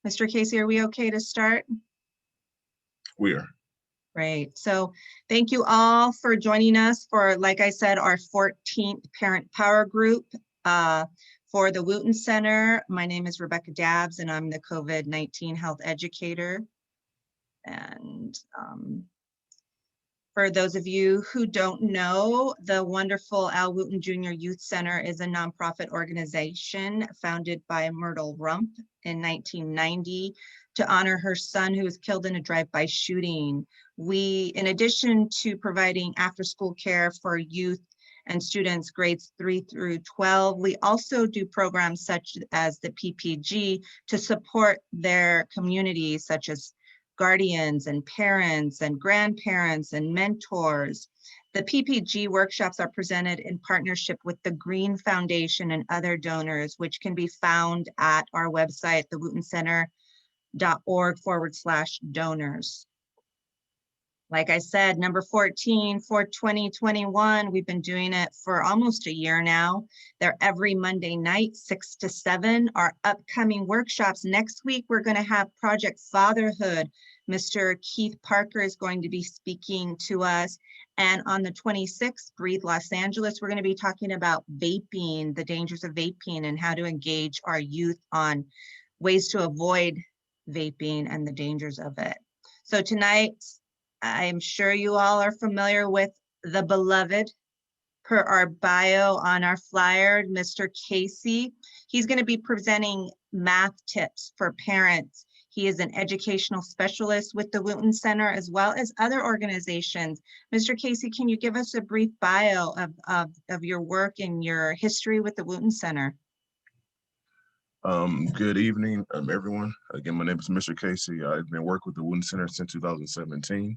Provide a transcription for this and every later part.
Mr. Casey, are we okay to start? We are. Great. So thank you all for joining us for, like I said, our 14th Parent Power Group for the Wooten Center. My name is Rebecca Dabbs, and I'm the COVID-19 health educator. And for those of you who don't know, the wonderful Al Wooten Jr. Youth Center is a nonprofit organization founded by Myrtle Rump in 1990 to honor her son who was killed in a drive-by shooting. We, in addition to providing after-school care for youth and students grades 3 through 12, we also do programs such as the PPG to support their communities, such as guardians and parents and grandparents and mentors. The PPG workshops are presented in partnership with the Green Foundation and other donors, which can be found at our website, thewootencenter.org/donors. Like I said, number 14 for 2021, we've been doing it for almost a year now. They're every Monday night, 6 to 7. Our upcoming workshops next week, we're going to have Project Fatherhood. Mr. Keith Parker is going to be speaking to us. And on the 26th, Breathe Los Angeles, we're going to be talking about vaping, the dangers of vaping, and how to engage our youth on ways to avoid vaping and the dangers of it. So tonight, I'm sure you all are familiar with the beloved, per our bio on our flyer, Mr. Casey. He's going to be presenting math tips for parents. He is an educational specialist with the Wooten Center as well as other organizations. Mr. Casey, can you give us a brief bio of your work and your history with the Wooten Center? Good evening, everyone. Again, my name is Mr. Casey. I've been working with the Wooten Center since 2017.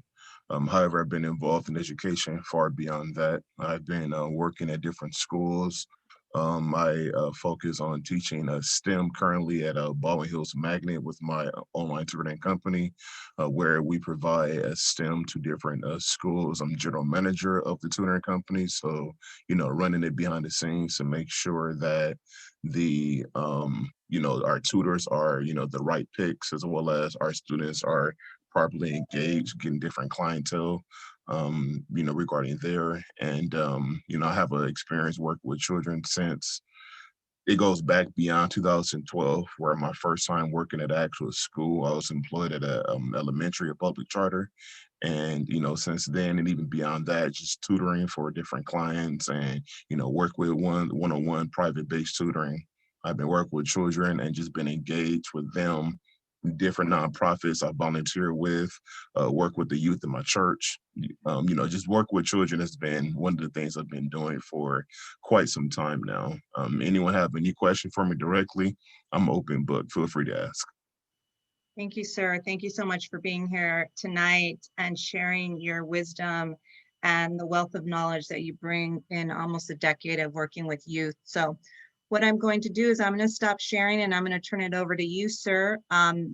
However, I've been involved in education far beyond that. I've been working at different schools. I focus on teaching STEM currently at Baldwin Hills Magnet with my online tutoring company, where we provide STEM to different schools. I'm general manager of the tutoring company, so running it behind the scenes to make sure that the our tutors are the right picks, as well as our students are properly engaged, getting different clientele regarding there. And I have an experience working with children since it goes back beyond 2012, where my first time working at actual school, I was employed at a elementary, a public charter. And, since then, and even beyond that, just tutoring for different clients and, work with one-on-one private-based tutoring. I've been working with children and just been engaged with them, different nonprofits I volunteer with, work with the youth in my church. Just work with children has been one of the things I've been doing for quite some time now. Anyone have any question for me directly? I'm open book. Feel free to ask. Thank you, sir. Thank you so much for being here tonight and sharing your wisdom and the wealth of knowledge that you bring in almost a decade of working with youth. So what I'm going to do is I'm going to stop sharing and I'm going to turn it over to you, sir.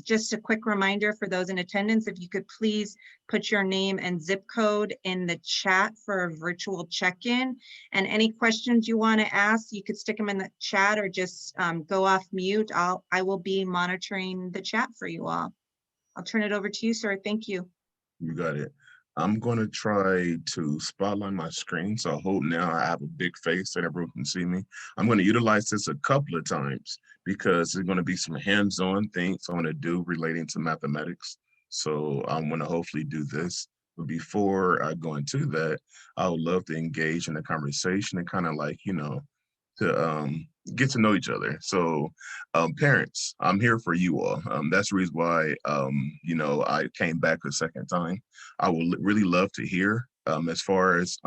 Just a quick reminder for those in attendance, if you could please put your name and zip code in the chat for a virtual check-in. And any questions you want to ask, you could stick them in the chat or just go off mute. I will be monitoring the chat for you all. I'll turn it over to you, sir. Thank you. You got it. I'm going to try to spotlight my screen. So I hope now I have a big face that everyone can see me. I'm going to utilize this a couple of times because there's going to be some hands-on things I want to do relating to mathematics. So I'm going to hopefully do this. But before I go into that, I would love to engage in a conversation and kind of to get to know each other. So parents, I'm here for you all. That's the reason why, I came back a second time. I would really love to hear as far as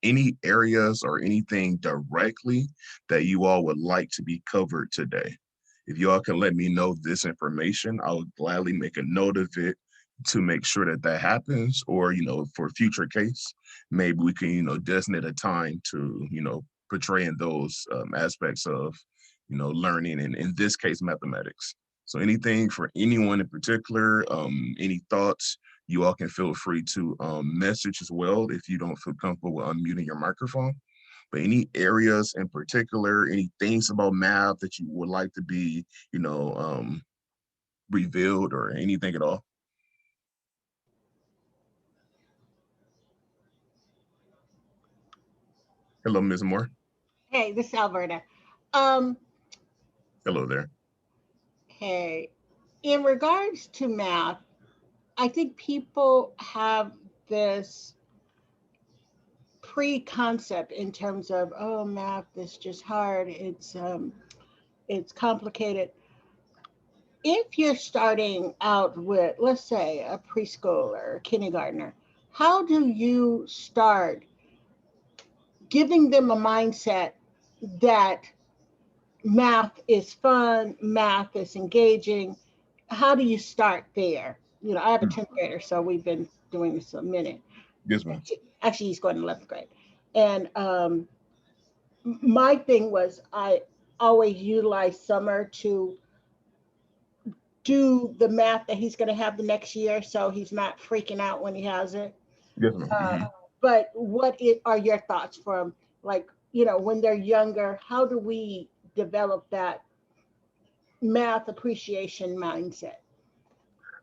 any areas or anything directly that you all would like to be covered today. If you all can let me know this information, I would gladly make a note of it to make sure that that happens, or, for future case, maybe we can, designate a time to, portraying those aspects of, learning, and in this case, mathematics. So anything for anyone in particular, any thoughts, you all can feel free to message as well if you don't feel comfortable with unmuting your microphone. But any areas in particular, any things about math that you would like to be, revealed or anything at all? Hello, Ms. Moore. Hey, this is Alberta. Um, Hello there. hey, in regards to math, I think people have this pre-concept in terms of, oh, math is just hard. It's complicated. If you're starting out with, let's say, a preschooler or kindergartner, how do you start giving them a mindset that math is fun, math is engaging? How do you start there? You know, I have a 10th grader, so we've been doing this a minute. Yes, ma'am. Actually, he's going to 11th grade. And my thing was I always utilize summer to do the math that he's going to have the next year, so he's not freaking out when he has it. Yes, ma'am. But are your thoughts from, like, you know, when they're younger, how do we develop that math appreciation mindset?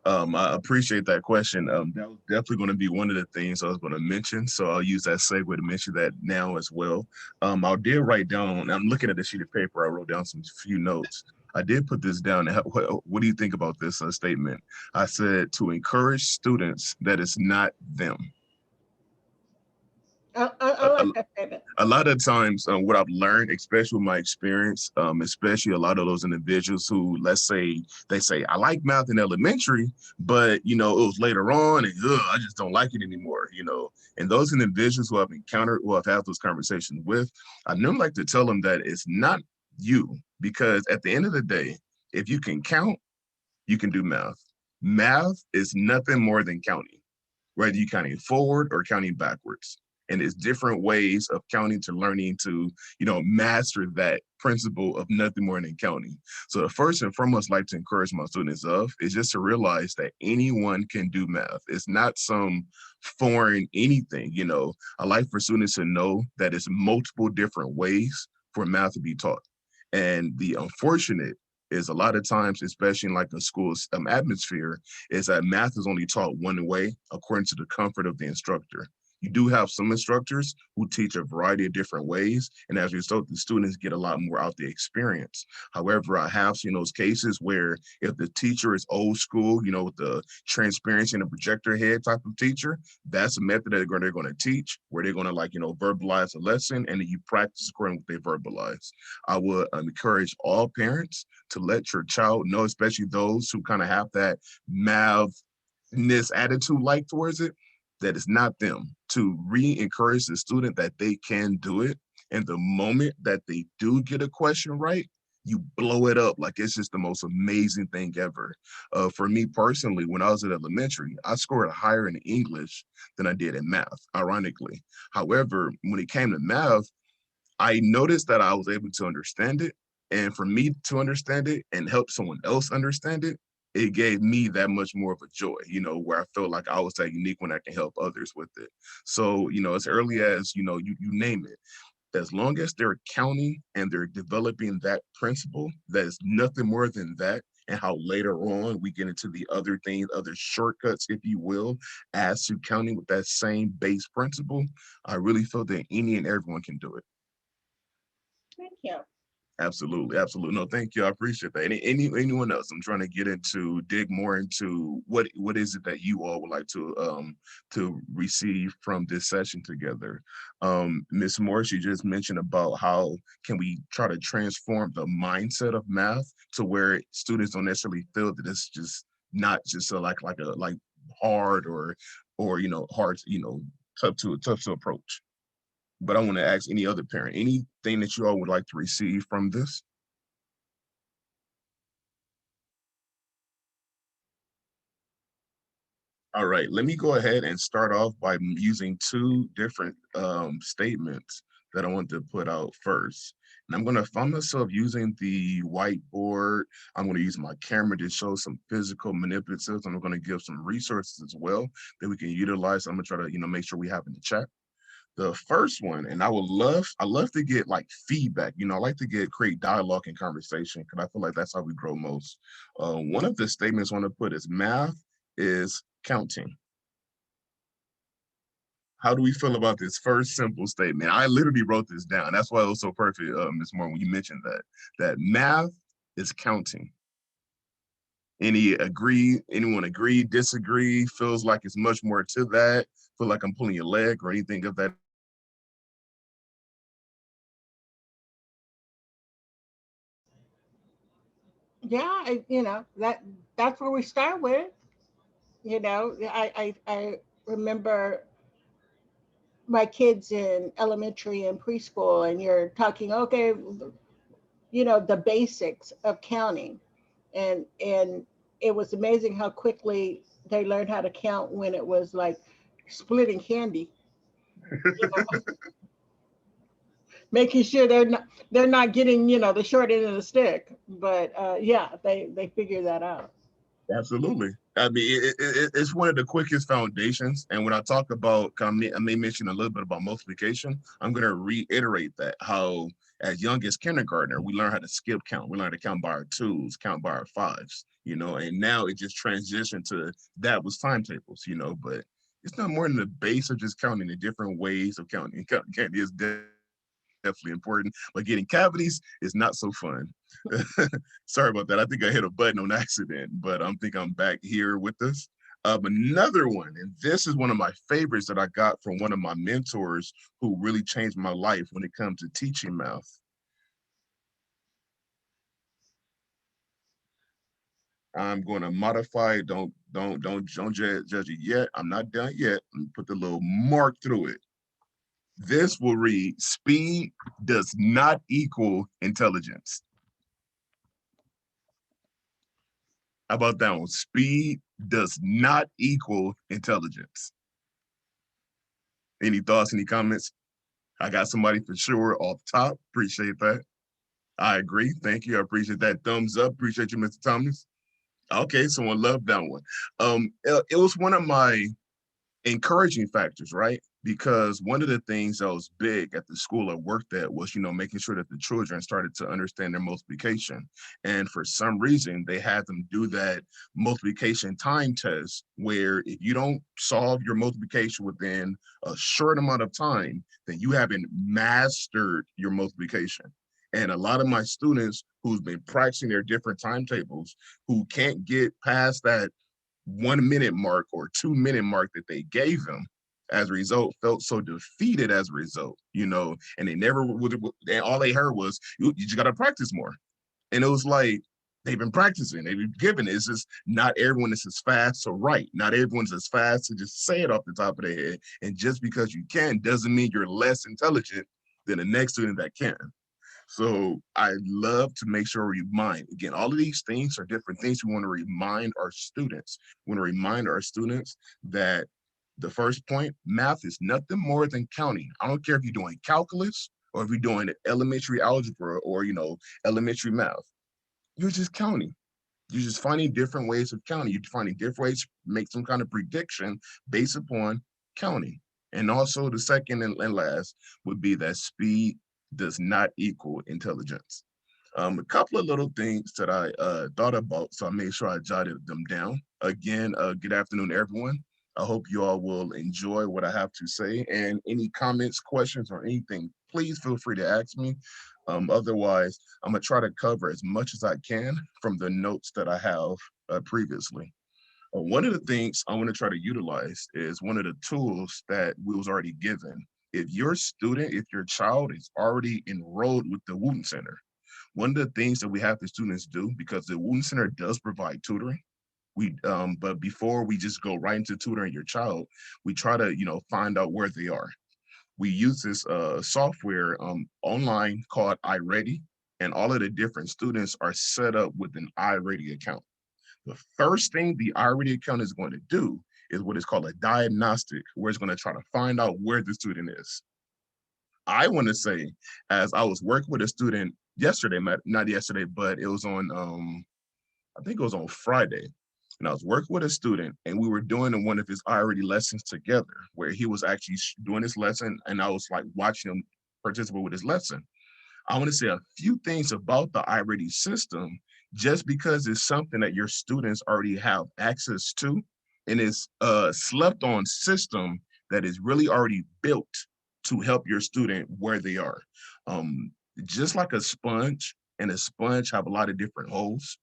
I appreciate that question. That was definitely going to be one of the things I was going to mention. So I'll use that segue to mention that now as well. I did write down, I'm looking at the sheet of paper, I wrote down some few notes. I did put this down. What do you think about this statement? I said to encourage students that it's not them. I like that statement. A lot of times what I've learned, especially with my experience, especially a lot of those individuals who, let's say, they say, I like math in elementary, but, you know, it was later on and I just don't like it anymore, you know. And those individuals who I've encountered, who I've had those conversations with, I never like to tell them that it's not you, because at the end of the day, if you can count, you can do math. Math is nothing more than counting, whether you're counting forward or counting backwards. And it's different ways of counting to learning to, you know, master that principle of nothing more than counting. So the first and foremost, like to encourage my students of is just to realize that anyone can do math. It's not some foreign anything, you know. I like for students to know that it's multiple different ways for math to be taught. And the unfortunate is a lot of times, especially in like a school's atmosphere, is that math is only taught one way according to the comfort of the instructor. You do have some instructors who teach a variety of different ways, and as a result, the students get a lot more out the experience. However, I have seen those cases where if the teacher is old school, you know, with the transparency and the projector head type of teacher, that's a method that they're going to teach, where they're going to, like, you know, verbalize a lesson, and then you practice according to what they verbalize. I would encourage all parents to let your child know, especially those who kind of have that mathness attitude like towards it, that it's not them, to re-encourage the student that they can do it. And the moment that they do get a question right, you blow it up like it's just the most amazing thing ever. For me personally, when I was at elementary, I scored higher in English than I did in math, ironically. However, when it came to math, I noticed that I was able to understand it. And for me to understand it and help someone else understand it, it gave me that much more of a joy, you know, where I felt like I was that unique when I can help others with it. So, you know, as early as, you know, you name it, as long as they're counting and they're developing that principle, that is nothing more than that. And how later on we get into the other things, other shortcuts, if you will, as to counting with that same base principle, I really feel that any and everyone can do it. Thank you. Absolutely, absolutely. No, thank you. I appreciate that. Anyone else? I'm trying to get into dig more into what is it that you all would like to receive from this session together. Ms. Morris, you just mentioned about how can we try to transform the mindset of math to where students don't necessarily feel that it's just not just like hard or you know hard, you know, tough to approach. But I want to ask any other parent, anything that you all would like to receive from this? All right, let me go ahead and start off by using two different statements that I want to put out first. And I'm gonna find myself using the whiteboard. I'm gonna use my camera to show some physical manipulatives. I'm gonna give some resources as well that we can utilize. I'm gonna try to, you know, make sure we have in the chat. The first one, and I love to get like feedback. I like to create dialogue and conversation because I feel like that's how we grow most. One of the statements I want to put is math is counting. How do we feel about this first simple statement? I literally wrote this down. That's why it was so perfect, Ms. Moore, when you mentioned that math is counting. Anyone agree, disagree, feels like it's much more to that, feel like I'm pulling your leg or anything of that? Yeah, that's where we start with. I remember my kids in elementary and preschool, and you're talking, okay, the basics of counting, and it was amazing how quickly they learned how to count when it was like splitting candy, making sure they're not getting the short end of the stick. But yeah, they figure that out. Absolutely. I mean, it's one of the quickest foundations. And when I talk about, I may mention a little bit about multiplication, I'm going to reiterate that how as young as kindergartner, we learn how to skip count. We learn to count by our twos, count by our fives, and now it just transitioned to that was timetables, but it's not more than the base of just counting the different ways of counting. Counting candy is definitely important, but getting cavities is not so fun. Sorry about that. I think I hit a button on accident, but I think I'm back here with us. Another one, and this is one of my favorites that I got from one of my mentors who really changed my life when it comes to teaching math. I'm going to modify. Don't judge it yet. I'm not done yet. Put the little mark through it. This will read: speed does not equal intelligence. How about that one? Speed does not equal intelligence. Any thoughts, any comments? I got somebody for sure off top. Appreciate that. I agree. Thank you. I appreciate that. Thumbs up. Appreciate you, Mr. Thomas. Okay, someone loved that one. It was one of my encouraging factors, right? Because one of the things that was big at the school I worked at was, making sure that the children started to understand their multiplication. And for some reason, they had them do that multiplication time test where if you don't solve your multiplication within a short amount of time, then you haven't mastered your multiplication. And a lot of my students who's been practicing their different timetables, who can't get past that 1 minute mark or 2 minute mark that they gave them, as a result, felt so defeated as a result, and they never would, and all they heard was, you just got to practice more. And it was like, they've been practicing, they've been given it. It's just not everyone is as fast to write. Not everyone's as fast to just say it off the top of their head. And just because you can doesn't mean you're less intelligent than the next student that can. So I love to make sure we remind, again, all of these things are different things we want to remind our students. We want to remind our students that the first point, math is nothing more than counting. I don't care if you're doing calculus or if you're doing elementary algebra or, elementary math. You're just counting. You're just finding different ways of counting. You're finding different ways to make some kind of prediction based upon counting. And also the second and last would be that speed does not equal intelligence. A couple of little things that I thought about, so I made sure I jotted them down. Again, good afternoon, everyone. I hope you all will enjoy what I have to say. And any comments, questions, or anything, please feel free to ask me. Otherwise, I'm gonna try to cover as much as I can from the notes that I have previously. One of the things I want to try to utilize is one of the tools that we was already given. If your student, if your child is already enrolled with the Wooten Center, one of the things that we have the students do, because the Wooten Center does provide tutoring, but before we just go right into tutoring your child, we try to, find out where they are. We use this software online called iReady, and all of the different students are set up with an iReady account. The first thing the iReady account is going to do is what is called a diagnostic, where it's going to try to find out where the student is. I want to say, as I was working with a student yesterday, not yesterday, but it was on, I think it was on Friday. And I was working with a student, and we were doing one of his I-Ready lessons together, where he was actually doing his lesson, and I was like watching him participate with his lesson. I want to say a few things about the I-Ready system, just because it's something that your students already have access to, and it's a slept on system that is really already built to help your student where they are. Um, just like a sponge, and a sponge have a lot of different holes.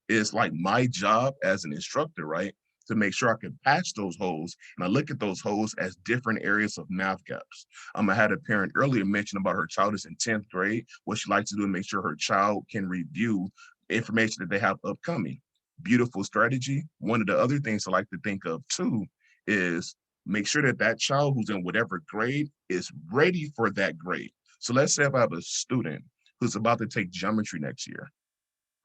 It's like my job as an instructor, right? To make sure I can patch those holes. And I look at those holes as different areas of math gaps. I had a parent earlier mention about her child is in 10th grade. What she likes to do is make sure her child can review information that they have upcoming. Beautiful strategy. One of the other things I like to think of too is make sure that that child who's in whatever grade is ready for that grade. So let's say if I have a student who's about to take geometry next year,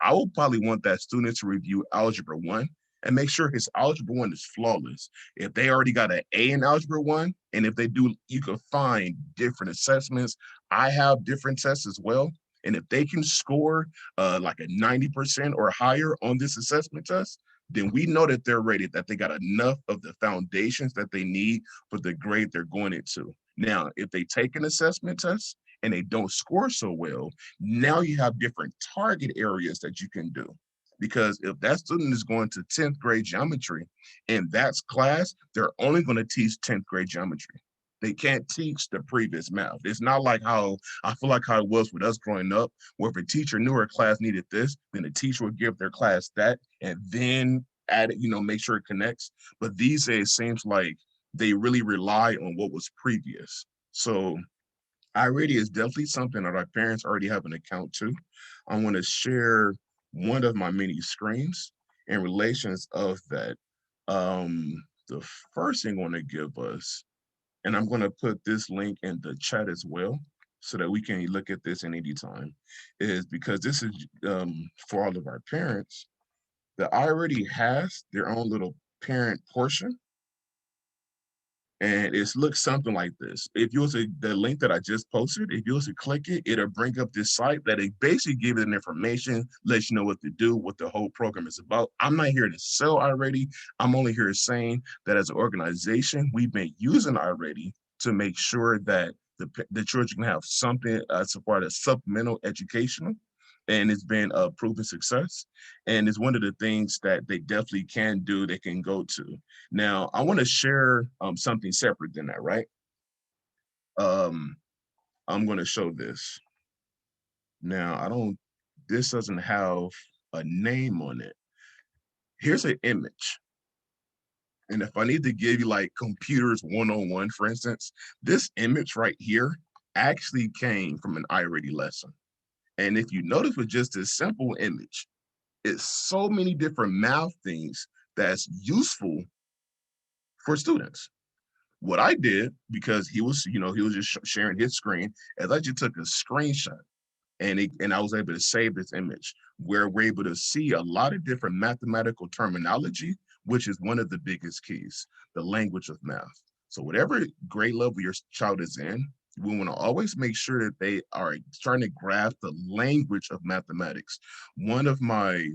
I will probably want that student to review Algebra 1 and make sure his Algebra 1 is flawless. If they already got an A in Algebra 1, and if they do, you can find different assessments. I have different tests as well. And if they can score like a 90% or higher on this assessment test, then we know that they're ready, that they got enough of the foundations that they need for the grade they're going into. Now, if they take an assessment test and they don't score so well, now you have different target areas that you can do. Because if that student is going to 10th grade geometry and that's class, they're only going to teach 10th grade geometry. They can't teach the previous math. It's not like how I feel like how it was with us growing up, where if a teacher knew her class needed this, then the teacher would give their class that and then add it, make sure it connects. But these days, it seems like they really rely on what was previous. So I-Ready is definitely something that our parents already have an account to. I want to share one of my many screens in relations of that. The first thing I want to give us, and I'm going to put this link in the chat as well, so that we can look at this in any time, is because this is for all of our parents. The I-Ready has their own little parent portion, and it looks something like this. If you was to, the link that I just posted, if you was to click it, it'll bring up this site that it basically gives it information, lets you know what to do, what the whole program is about. I'm not here to sell I-Ready. I'm only here saying that as an organization, we've been using I-Ready to make sure that the children can have something as part of supplemental educational, and it's been a proven success. And it's one of the things that they definitely can do, they can go to. Now, I want to share something separate than that, right? I'm going to show this. Now, this doesn't have a name on it. Here's an image. And if I need to give you like computers 101, for instance, this image right here actually came from an I-Ready lesson. And if you notice with just this simple image, it's so many different math things that's useful for students. What I did, because he was just sharing his screen, is I just took a screenshot and I was able to save this image where we're able to see a lot of different mathematical terminology, which is one of the biggest keys, the language of math. So whatever grade level your child is in, we want to always make sure that they are trying to grasp the language of mathematics. One of my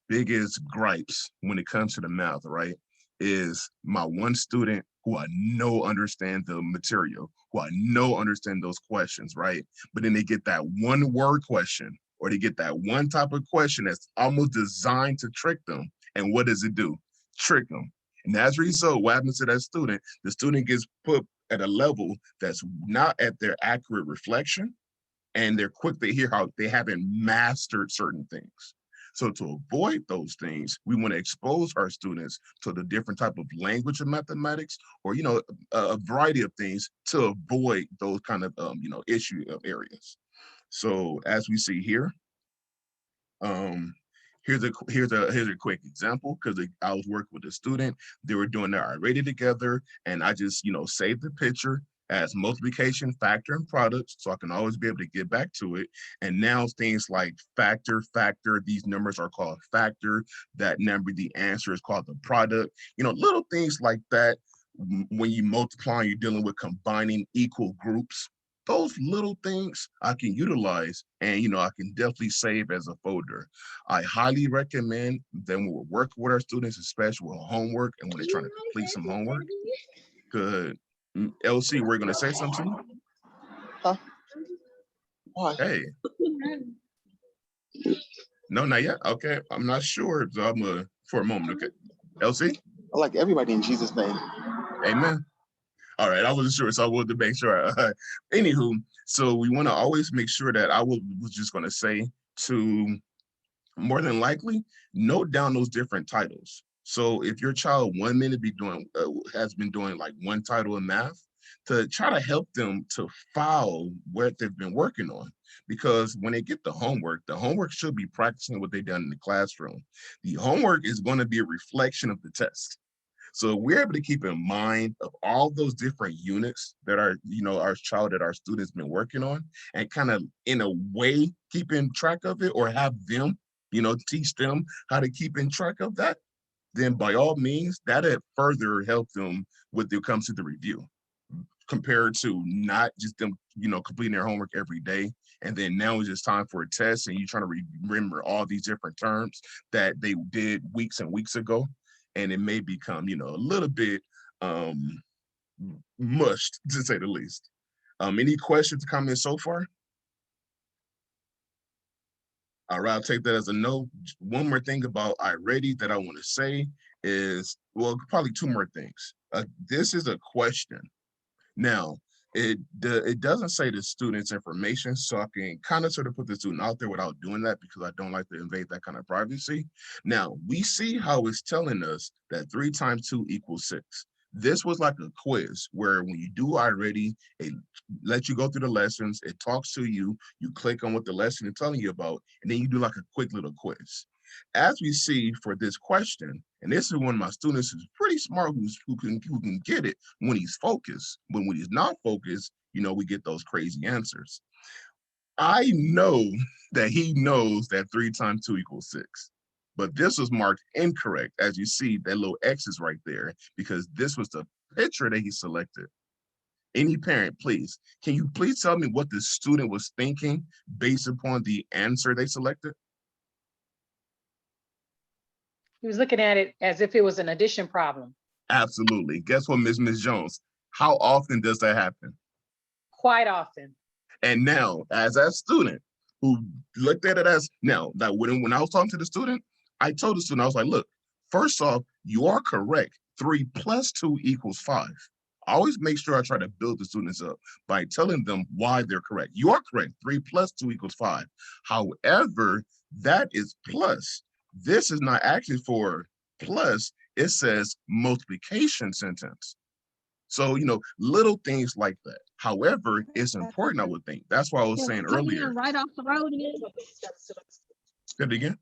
biggest gripes when it comes to the math, right, is my one student who I know understand the material, who I know understand those questions, right? But then they get that one word question, or they get that one type of question that's almost designed to trick them. And what does it do? Trick them. And as a result, what happens to that student? The student gets put at a level that's not at their accurate reflection, and they're quick to hear how they haven't mastered certain things. So to avoid those things, we want to expose our students to the different type of language of mathematics, or a variety of things to avoid those kind of issue areas. So as we see here, here's a quick example, because I was working with a student. They were doing their I-Ready together, and I just saved the picture as multiplication, factor, and products, so I can always be able to get back to it. And now things like factor, these numbers are called factor, that number, the answer is called the product. Little things like that. When you multiply, you're dealing with combining equal groups. those little things I can utilize, and I can definitely save as a folder. I highly recommend that when we work with our students, especially with homework and when they're trying to complete some homework. Good. LC, we're gonna say something to me? Huh? Why? Hey, no, not yet. Okay, I'm not sure. So I'm for a moment. Okay, LC, I like everybody in Jesus' name. amen. All right, I wasn't sure, so I wanted to make sure. Anywho, so we want to always make sure that was just going to say to more than likely note down those different titles. So if your child 1 minute has been doing like one title in math, to try to help them to follow what they've been working on. Because when they get the homework should be practicing what they've done in the classroom. The homework is going to be a reflection of the test. So we're able to keep in mind of all those different units that our students been working on, and kind of in a way keeping track of it, or have them, teach them how to keep in track of that. Then by all means, that'll further help them when it comes to the review, compared to not just them, completing their homework every day. And then now it's just time for a test and you're trying to remember all these different terms that they did weeks and weeks ago. And it may become, a little bit mushed, to say the least. Any questions, comments so far? All right, I'll take that as a no. One more thing about iReady that I want to say is, well, probably two more things. This is a question. Now, it doesn't say the student's information, so I can kind of sort of put the student out there without doing that, because I don't like to invade that kind of privacy. Now, we see how it's telling us that 3 times 2 equals 6. This was like a quiz where when you do iReady, it lets you go through the lessons, it talks to you, you click on what the lesson is telling you about, and then you do like a quick little quiz. As we see for this question, and this is one of my students who's pretty smart, who can get it when he's focused, but when he's not focused, we get those crazy answers. I know that he knows that 3 times 2 equals 6, but this was marked incorrect. As you see, that little X is right there, because this was the picture that he selected. Any parent, please, can you please tell me what the student was thinking based upon the answer they selected? He was looking at it as if it was an addition problem. Absolutely. Guess what, Miss Jones? How often does that happen? Quite often. And now, as a student who looked at it as, now, that when I was talking to the student, I told the student, I was like, look, first off, you are correct. 3 plus 2 equals 5. I always make sure I try to build the students up by telling them why they're correct. You are correct. 3 plus 2 equals 5. However, that is plus. This is not actually for plus. It says multiplication sentence. So, little things like that. However, it's important, I would think. That's why I was saying earlier. Right off the road again. Say it again.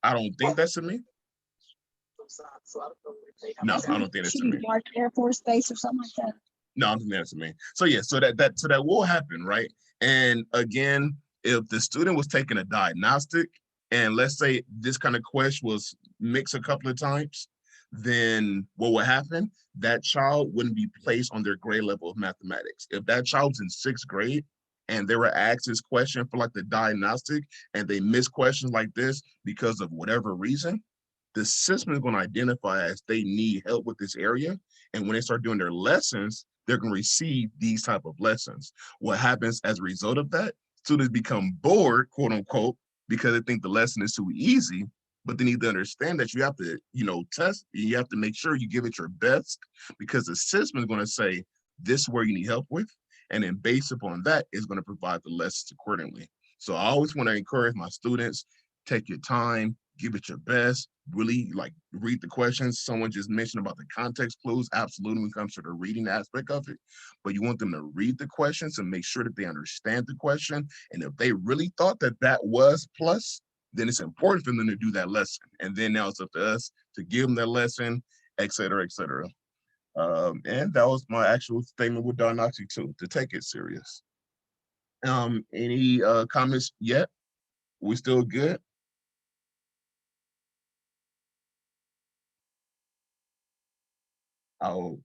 I don't think that's to me. No, I don't think that's to me. Like Air Force Base or something like that. No, I don't think that's to me. So yeah, so that will happen, right? And again, if the student was taking a diagnostic, and let's say this kind of question was mixed a couple of times, then what would happen? That child wouldn't be placed on their grade level of mathematics. If that child was in 6th grade and they were asked this question for like the diagnostic, and they missed questions like this because of whatever reason, the system is going to identify as they need help with this area. And when they start doing their lessons, they're going to receive these type of lessons. What happens as a result of that? Students become bored, quote unquote, because they think the lesson is too easy. But they need to understand that you have to, test, you have to make sure you give it your best, because the system is going to say, this is where you need help with. And then based upon that, is going to provide the lessons accordingly. So I always want to encourage my students, take your time, give it your best, really read the questions. Someone just mentioned about the context clues. Absolutely, when it comes to the reading aspect of it, but you want them to read the questions and make sure that they understand the question. And if they really thought that was plus, then it's important for them to do that lesson. And then now it's up to us to give them that lesson, et cetera, et cetera. And that was my actual statement with diagnostic too, to take it serious. Any comments yet? We still good? Oh,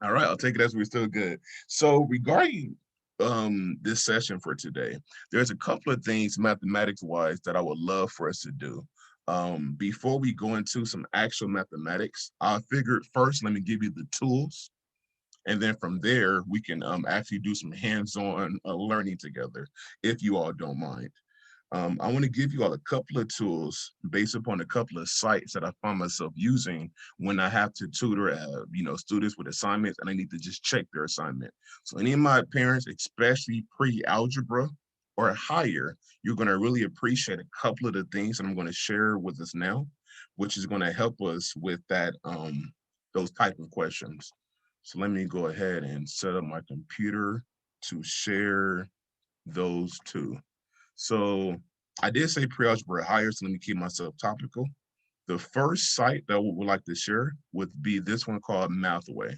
All right, I'll take it as we're still good. So regarding this session for today, there's a couple of things mathematics wise that I would love for us to do. Before we go into some actual mathematics, I figured first, let me give you the tools. And then from there, we can actually do some hands-on learning together, if you all don't mind. I want to give you all a couple of tools based upon a couple of sites that I find myself using when I have to tutor, students with assignments and I need to just check their assignment. So any of my parents, especially pre-algebra or higher, you're going to really appreciate a couple of the things that I'm going to share with us now, which is going to help us with that, those type of questions. So let me go ahead and set up my computer to share those two. So I did say pre-algebra higher, so let me keep myself topical. The first site that we would like to share would be this one called Mathway.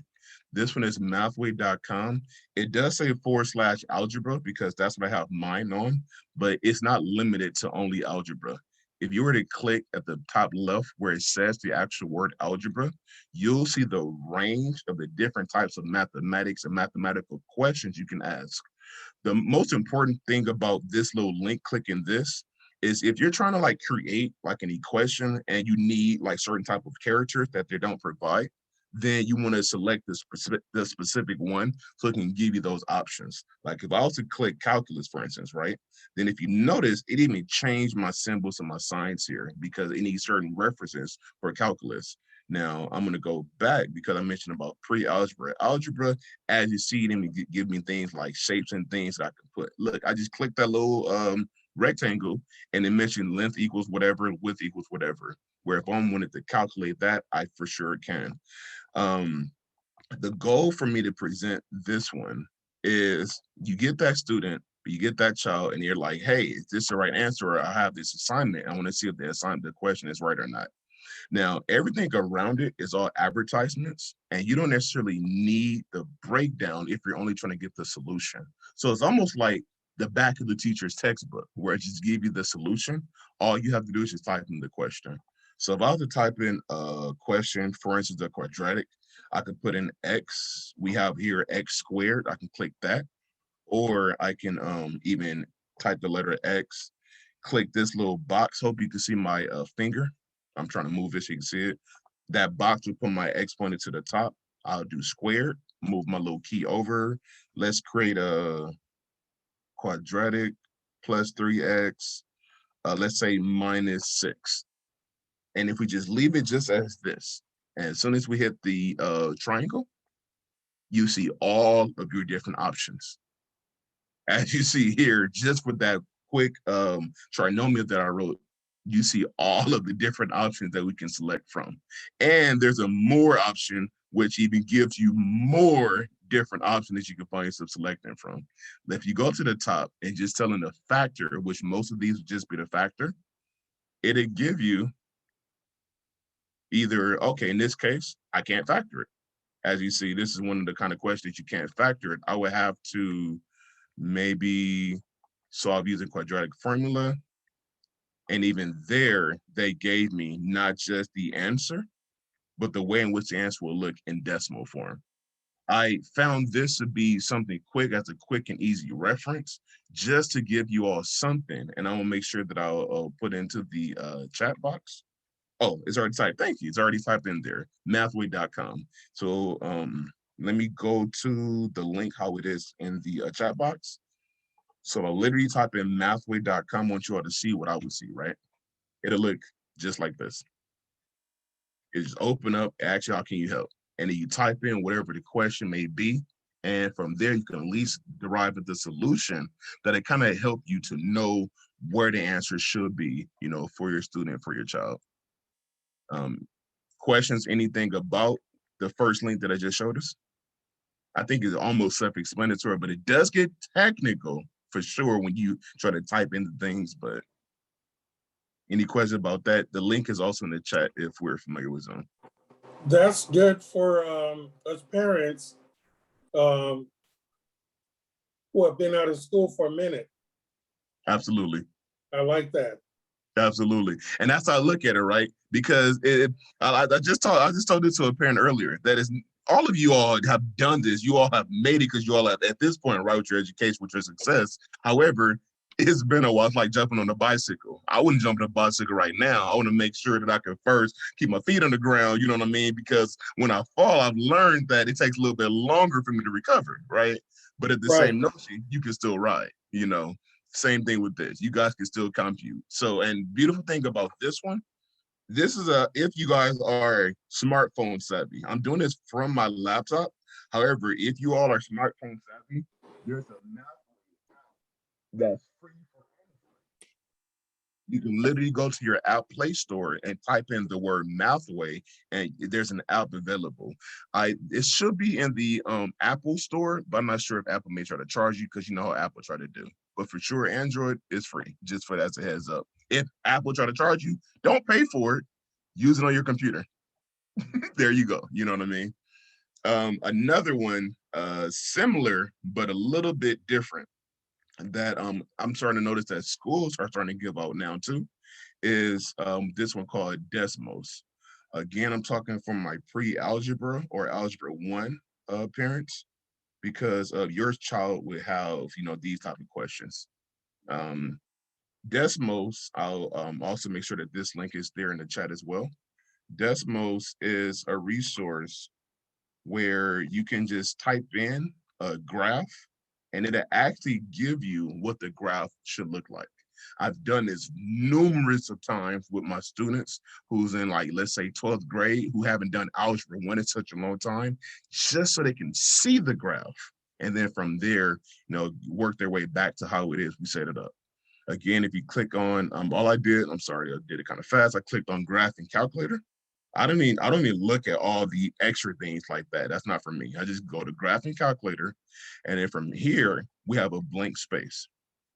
This one is mathway.com. It does say /algebra because that's what I have mine on, but it's not limited to only algebra. If you were to click at the top left where it says the actual word algebra, you'll see the range of the different types of mathematics and mathematical questions you can ask. The most important thing about this little link, clicking this, is if you're trying to like create like an equation and you need like certain type of characters that they don't provide, then you want to select the specific one so it can give you those options. Like if I also click calculus, for instance, right? Then if you notice, it even changed my symbols and my signs here because it needs certain references for calculus. Now I'm going to go back because I mentioned about pre-algebra. Algebra, as you see, it give me things like shapes and things that I can put. Look, I just clicked that little rectangle and it mentioned length equals whatever, width equals whatever. Where if I wanted to calculate that, I for sure can. The goal for me to present this one is you get that student, you get that child, and you're like, hey, is this the right answer? Or I have this assignment. I want to see if the question is right or not. Now, everything around it is all advertisements, and you don't necessarily need the breakdown if you're only trying to get the solution. So it's almost like the back of the teacher's textbook, where it just gives you the solution. All you have to do is just type in the question. So if I was to type in a question, for instance, a quadratic, I could put in X. We have here X squared. I can click that, or I can even type the letter X, click this little box. Hope you can see my finger. I'm trying to move it so you can see it. That box will put my X pointer to the top. I'll do squared, move my little key over. Let's create a quadratic plus 3x, let's say -6. And if we just leave it just as this, and as soon as we hit the triangle, you see all of your different options. As you see here, just with that quick trinomial that I wrote, you see all of the different options that we can select from. And there's a more option, which even gives you more different options that you can find yourself selecting from. If you go to the top and just tell in the factor, which most of these would just be the factor, it'll give you either, okay, in this case, I can't factor it. As you see, this is one of the kind of questions you can't factor it. I would have to maybe solve using quadratic formula. And even there, they gave me not just the answer, but the way in which the answer will look in decimal form. I found this to be something quick, as a quick and easy reference, just to give you all something. And I will make sure that I'll put into the chat box. Oh, it's already typed. Thank you. It's already typed in there, mathway.com. So let me go to the link, how it is in the chat box. So I'll literally type in mathway.com. I want you all to see what I would see, right? It'll look just like this. It just open up, ask you, how can you help? And then you type in whatever the question may be. And from there, you can at least derive the solution that it kind of help you to know where the answer should be, for your student, for your child. Questions, anything about the first link that I just showed us? I think it's almost self-explanatory, but it does get technical for sure when you try to type into things. But any questions about that? The link is also in the chat if we're familiar with Zoom. That's good for us parents who have been out of school for a minute. Absolutely. I like that. Absolutely. And that's how I look at it, right? Because I just told this to a parent earlier, that is all of you all have done this. You all have made it because you all have, at this point, right, with your education, with your success. However, it's been a while. It's like jumping on a bicycle. I wouldn't jump on a bicycle right now. I want to make sure that I can first keep my feet on the ground, you know what I mean? Because when I fall, I've learned that it takes a little bit longer for me to recover, right? But at the Right. same notion, you can still ride, you know? Same thing with this. You guys can still compute. So, and beautiful thing about this one, this is if you guys are smartphone savvy, I'm doing this from my laptop. However, if you all are smartphone savvy, there's a map that's free for anyone. You can literally go to your app Play Store and type in the word Mouthway, and there's an app available. It should be in the Apple Store, but I'm not sure if Apple may try to charge you because you know how Apple try to do. But for sure, Android is free, just for that as a heads up. If Apple try to charge you, don't pay for it. Use it on your computer. There you go. You know what I mean? Another one, similar, but a little bit different that I'm starting to notice that schools are starting to give out now too, is this one called Desmos. Again, I'm talking from my pre-algebra or algebra 1 parents, because your child would have, you know, these type of questions. Desmos, I'll also make sure that this link is there in the chat as well. Desmos is a resource where you can just type in a graph and it'll actually give you what the graph should look like. I've done this numerous of times with my students who's in, like, let's say 12th grade, who haven't done algebra 1 in such a long time, just so they can see the graph. And then from there, you know, work their way back to how it is we set it up. Again, if you click on, all I did, I'm sorry, I did it kind of fast. I clicked on graph and calculator. I don't even look at all the extra things like that. That's not for me. I just go to graph and calculator. And then from here, we have a blank space.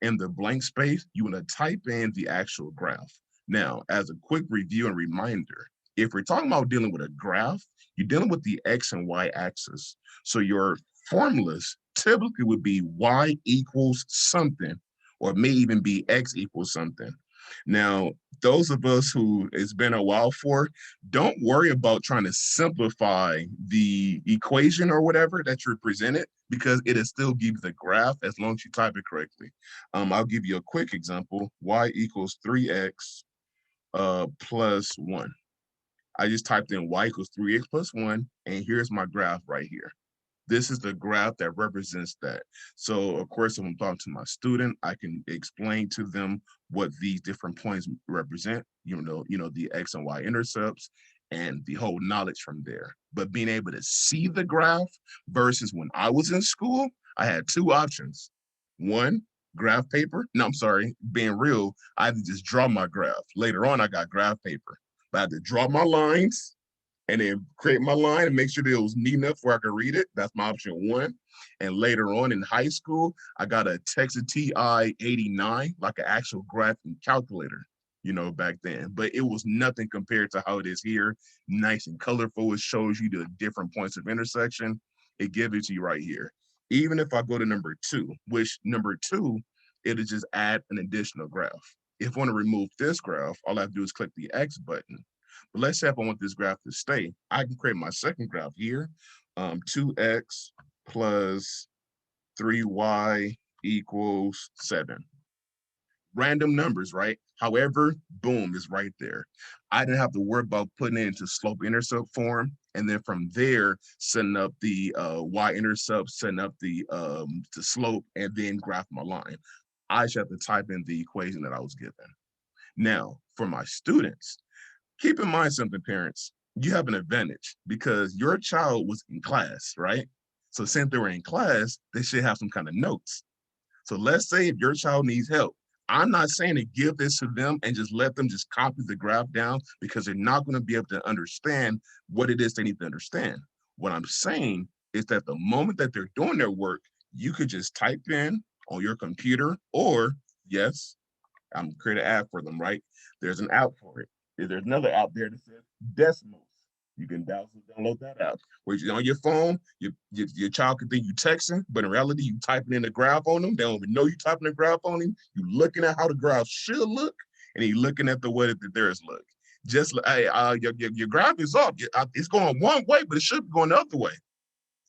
In the blank space, you want to type in the actual graph. Now, as a quick review and reminder, if we're talking about dealing with a graph, you're dealing with the X and Y axis. So your formulas typically would be Y equals something, or may even be X equals something. Now, those of us who it's been a while for, don't worry about trying to simplify the equation or whatever that you're presented, because it'll still give you the graph as long as you type it correctly. I'll give you a quick example. Y equals 3x plus 1. I just typed in Y equals 3x plus 1, and here's my graph right here. This is the graph that represents that. So of course, if I'm talking to my student, I can explain to them what these different points represent, you know, the X and Y intercepts and the whole knowledge from there. But being able to see the graph versus when I was in school, I had 2 options. One, graph paper. No, I'm sorry, being real, I had to just draw my graph. Later on, I got graph paper, but I had to draw my lines and then create my line and make sure that it was neat enough where I could read it. That's my option 1. And later on in high school, I got a Texas TI 89, like an actual graphing calculator, you know, back then. But it was nothing compared to how it is here. Nice and colorful. It shows you the different points of intersection. It gives it to you right here. Even if I go to number 2, which number 2, it'll just add an additional graph. If I want to remove this graph, all I have to do is click the X button. But let's say if I want this graph to stay, I can create my second graph here, 2x plus 3y equals 7. Random numbers, right? However, boom, it's right there. I didn't have to worry about putting it into slope-intercept form, and then from there, setting up the y-intercept, setting up the slope, and then graph my line. I just have to type in the equation that I was given. Now, for my students, keep in mind something, parents. You have an advantage because your child was in class, right? So since they were in class, they should have some kind of notes. So let's say if your child needs help, I'm not saying to give this to them and just let them just copy the graph down, because they're not going to be able to understand what it is they need to understand. What I'm saying is that the moment that they're doing their work, you could just type in on your computer, or yes, I'm create an app for them, right? There's an app for it. There's another app there that says Desmos. You can download that app. Where you're on your phone, your child could think you texting, but in reality, you typing in the graph on them. They don't even know you typing the graph on them. You looking at how the graph should look, and you looking at the way that theirs look. Just your graph is off. It's going one way, but it should be going the other way.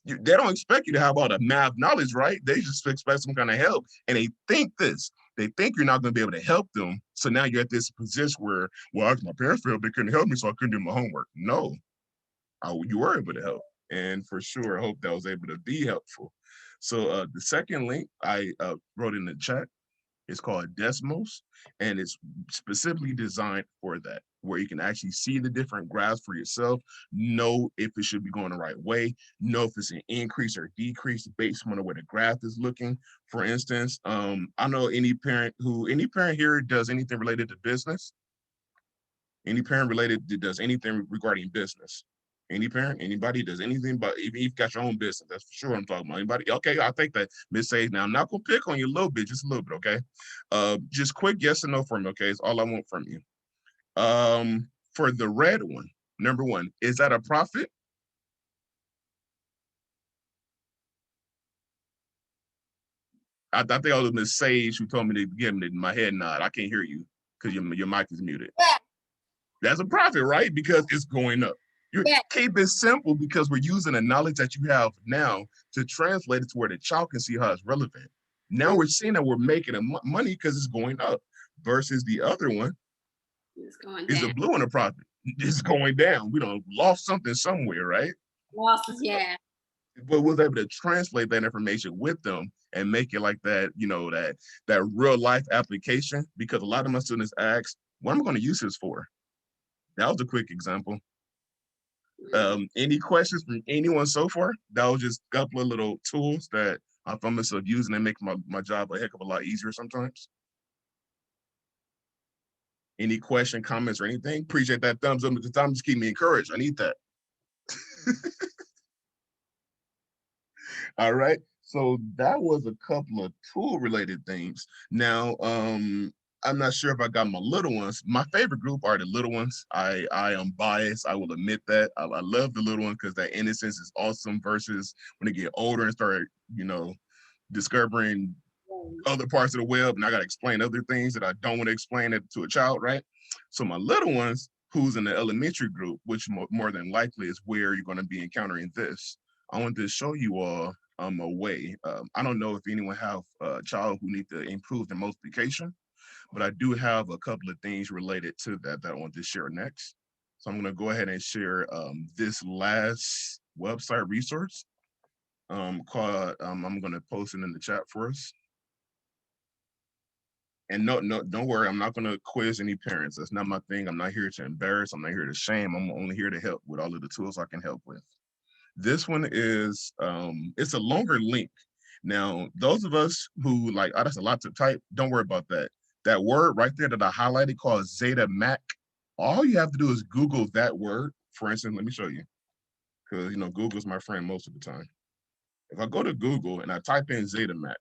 They don't expect you to have all the math knowledge, right? They just expect some kind of help. And they think this. They think you're not going to be able to help them. So now you're at this position where, well, my parents failed, they couldn't help me, so I couldn't do my homework. No, you were able to help. And for sure, I hope that was able to be helpful. So the second link I wrote in the chat is called Desmos, and it's specifically designed for that, where you can actually see the different graphs for yourself, know if it should be going the right way, know if it's an increase or decrease based on the way the graph is looking. For instance, I know any parent here does anything related to business. Any parent related that does anything regarding business. Any parent, anybody does anything, but even if you've got your own business, that's for sure I'm talking about. Anybody? Okay, I'll take that. Miss Sage, now I'm not gonna pick on you a little bit, just a little bit, okay? Just quick yes or no for me, okay? It's all I want from you. For the red one, number one, is that a profit? I think I was Miss Sage who told me to give me my head nod. I can't hear you because your mic is muted. That's a profit, right? Because it's going up. You keep it simple because we're using the knowledge that you have now to translate it to where the child can see how it's relevant. Now we're seeing that we're making money because it's going up versus the other one is the blue one a profit. It's going down. We don't lost something somewhere, right? Losses, yeah. But we're able to translate that information with them and make it like that, you know, that real life application, because a lot of my students ask, what am I going to use this for? That was a quick example. Any questions from anyone so far? That was just a couple of little tools that I find myself using and make my job a heck of a lot easier sometimes. Any question, comments, or anything? Appreciate that thumbs up at the time. Just keep me encouraged. I need that. All right. So that was a couple of tool related things. Now, I'm not sure if I got my little ones. My favorite group are the little ones. I am biased. I will admit that. I love the little ones because that innocence is awesome versus when they get older and start, you know, discovering other parts of the web, and I got to explain other things that I don't want to explain it to a child, right? So my little ones, who's in the elementary group, which more than likely is where you're going to be encountering this, I want to show you all a way. I don't know if anyone have a child who need to improve their multiplication, but I do have a couple of things related to that I want to share next. So I'm going to go ahead and share this last website resource called, I'm going to post it in the chat for us. And no, don't worry, I'm not going to quiz any parents. That's not my thing. I'm not here to embarrass. I'm not here to shame. I'm only here to help with all of the tools I can help with. This one is, it's a longer link. Now, those of us who like, oh, that's a lot to type, don't worry about that. That word right there that I highlighted called Zeta Mac, all you have to do is Google that word. For instance, let me show you, because you know Google's my friend most of the time. If I go to Google and I type in Zeta Mac,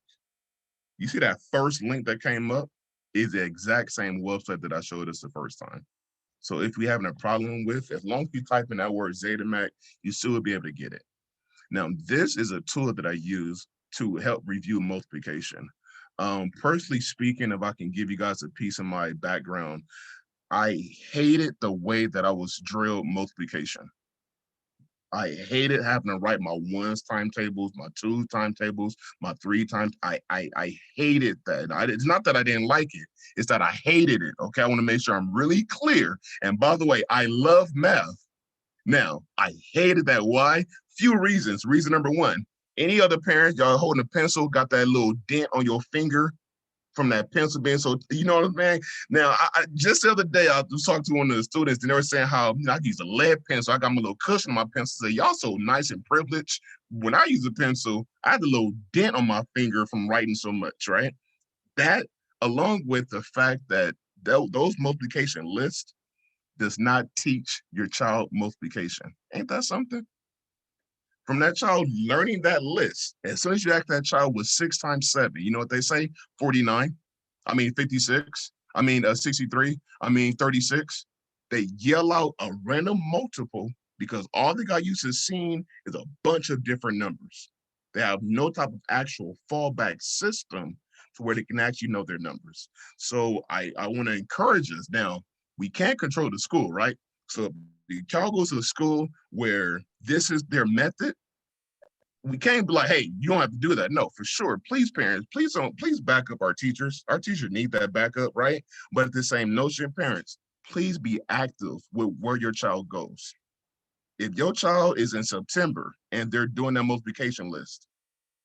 you see that first link that came up is the exact same website that I showed us the first time. So if we're having a problem with, as long as you type in that word ZetaMac, you still will be able to get it. Now, this is a tool that I use to help review multiplication. Personally speaking, if I can give you guys a piece of my background, I hated the way that I was drilled multiplication. I hated having to write my ones timetables, my twos timetables, my three times. I hated that. It's not that I didn't like it. It's that I hated it. Okay, I want to make sure I'm really clear. And by the way, I love math. Now, I hated that. Why? Few reasons. Reason number one, any other parents, y'all holding a pencil, got that little dent on your finger from that pencil being so, you know what I'm saying? Now, I just the other day, I was talking to one of the students, and they were saying how, you know, I use a lead pencil. I got my little cushion on my pencil. Say, y'all so nice and privileged. When I use a pencil, I had a little dent on my finger from writing so much, right? That, along with the fact that those multiplication lists does not teach your child multiplication. Ain't that something? From that child learning that list, as soon as you ask that child with 6 times 7, you know what they say? 49. I mean 56. I mean 63. I mean 36. They yell out a random multiple because all they got used to seeing is a bunch of different numbers. They have no type of actual fallback system to where they can actually know their numbers. So I want to encourage us now. We can't control the school, right? So if the child goes to a school where this is their method, we can't be like, hey, you don't have to do that. No, for sure. Please, parents, please back up our teachers. Our teachers need that backup, right? But at the same notion, parents, please be active with where your child goes. If your child is in September and they're doing that multiplication list,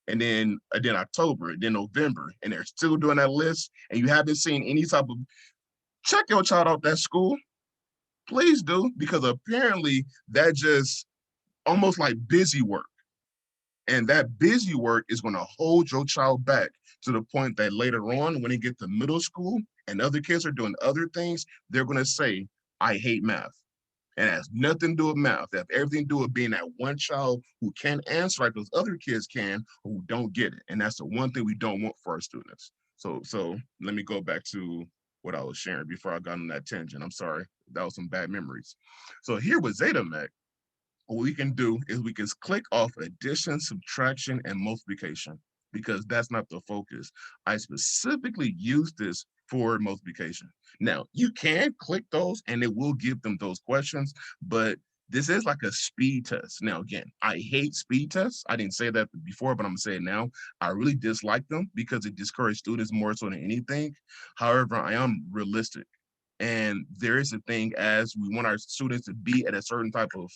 and then October, and then November, and they're still doing that list, and you haven't seen any type of, check your child out that school. Please do, because apparently that just almost like busy work. And that busy work is going to hold your child back to the point that later on, when they get to middle school and other kids are doing other things, they're going to say, I hate math. And it has nothing to do with math. It has everything to do with being that one child who can answer like those other kids can, who don't get it. And that's the one thing we don't want for our students. So let me go back to what I was sharing before I got on that tangent. I'm sorry, that was some bad memories. So here with ZetaMech, what we can do is we can click off addition, subtraction, and multiplication, because that's not the focus. I specifically use this for multiplication. Now, you can click those and it will give them those questions, but this is like a speed test. Now, again, I hate speed tests. I didn't say that before, but I'm gonna say it now. I really dislike them because it discourages students more so than anything. However, I am realistic. And there is a thing, as we want our students to be at a certain type of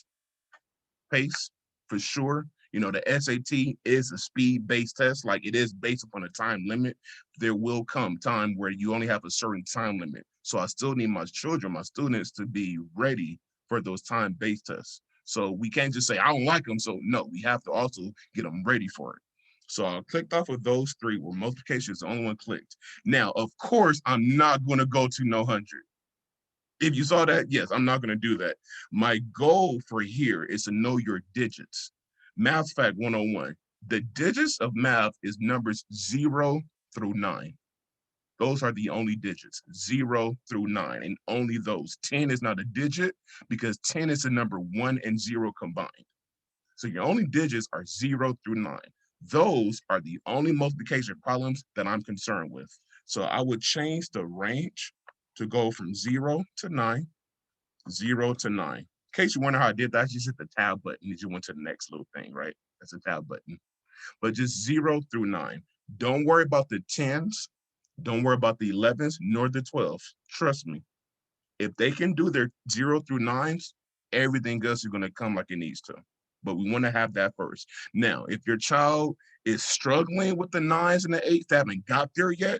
pace, for sure. You know, the SAT is a speed-based test, like it is based upon a time limit. There will come time where you only have a certain time limit. So I still need my children, my students, to be ready for those time-based tests. So we can't just say, I don't like them. So no, we have to also get them ready for it. So I clicked off of those three where multiplication is the only one clicked. Now, of course, I'm not going to go to no 100. If you saw that, yes, I'm not going to do that. My goal for here is to know your digits. Math fact 101. The digits of math is numbers 0 through 9. Those are the only digits, 0 through 9, and only those. 10 is not a digit because 10 is the number 1 and 0 combined. So your only digits are 0 through 9. Those are the only multiplication problems that I'm concerned with. So I would change the range to go from 0 to 9, 0 to 9. In case you wonder how I did that, I just hit the tab button as you went to the next little thing, right? That's a tab button. But just 0 through 9. Don't worry about the 10s. Don't worry about the 11s, nor the 12s. Trust me. If they can do their 0 through 9s, everything else is going to come like it needs to. But we want to have that first. Now, if your child is struggling with the 9s and the 8s, they haven't got there yet,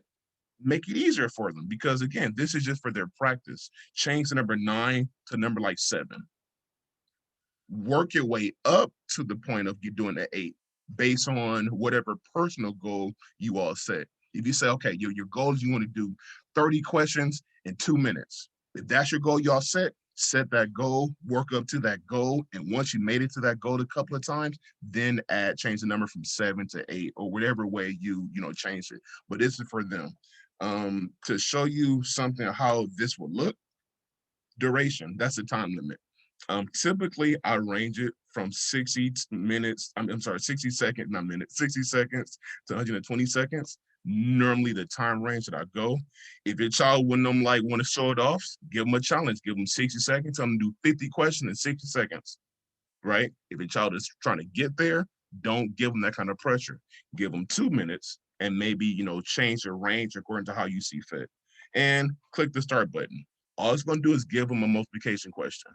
make it easier for them, because again, this is just for their practice. Change the number 9 to number like 7. Work your way up to the point of you doing the 8 based on whatever personal goal you all set. If you say, okay, your goal is you want to do 30 questions in 2 minutes. If that's your goal y'all set that goal, work up to that goal. And once you made it to that goal a couple of times, then change the number from 7 to 8 or whatever way you change it. But this is for them. To show you something how this will look, duration, that's the time limit. Typically I range it from 60 minutes, I'm sorry, 60 seconds, not minutes, 60 seconds to 120 seconds. Normally the time range that I go. If your child want to show it off, give them a challenge, give them 60 seconds, tell them to do 50 questions in 60 seconds, right? If your child is trying to get there, don't give them that kind of pressure. Give them 2 minutes and maybe, change your range according to how you see fit. And click the start button. All it's going to do is give them a multiplication question.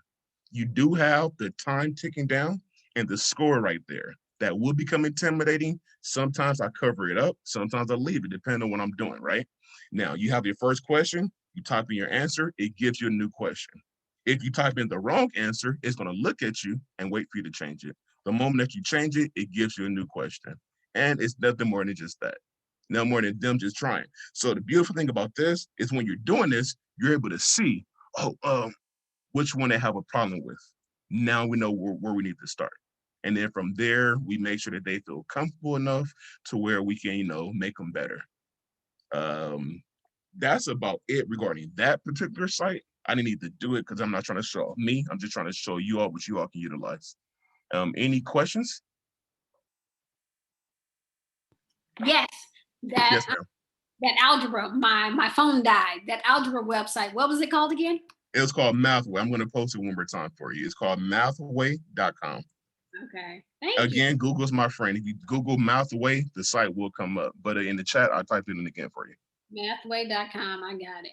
You do have the time ticking down and the score right there. That will become intimidating. Sometimes I cover it up. Sometimes I leave it, depending on what I'm doing, right? Now, you have your first question. You type in your answer. It gives you a new question. If you type in the wrong answer, it's going to look at you and wait for you to change it. The moment that you change it, it gives you a new question. And it's nothing more than just that. No more than them just trying. So the beautiful thing about this is when you're doing this, you're able to see, which one they have a problem with. Now we know where we need to start. And then from there, we make sure that they feel comfortable enough to where we can, make them better. That's about it regarding that particular site. I didn't need to do it because I'm not trying to show me. I'm just trying to show you all what you all can utilize. Any questions? Yes, Yes, ma'am. that algebra, my phone died. That algebra website, what was it called again? It was called Mathway. I'm going to post it one more time for you. It's called mathway.com. Okay, thank you. Again, Google's my friend. If you Google Mathway, the site will come up. But in the chat, I typed it in again for you. Mathway.com, I got it.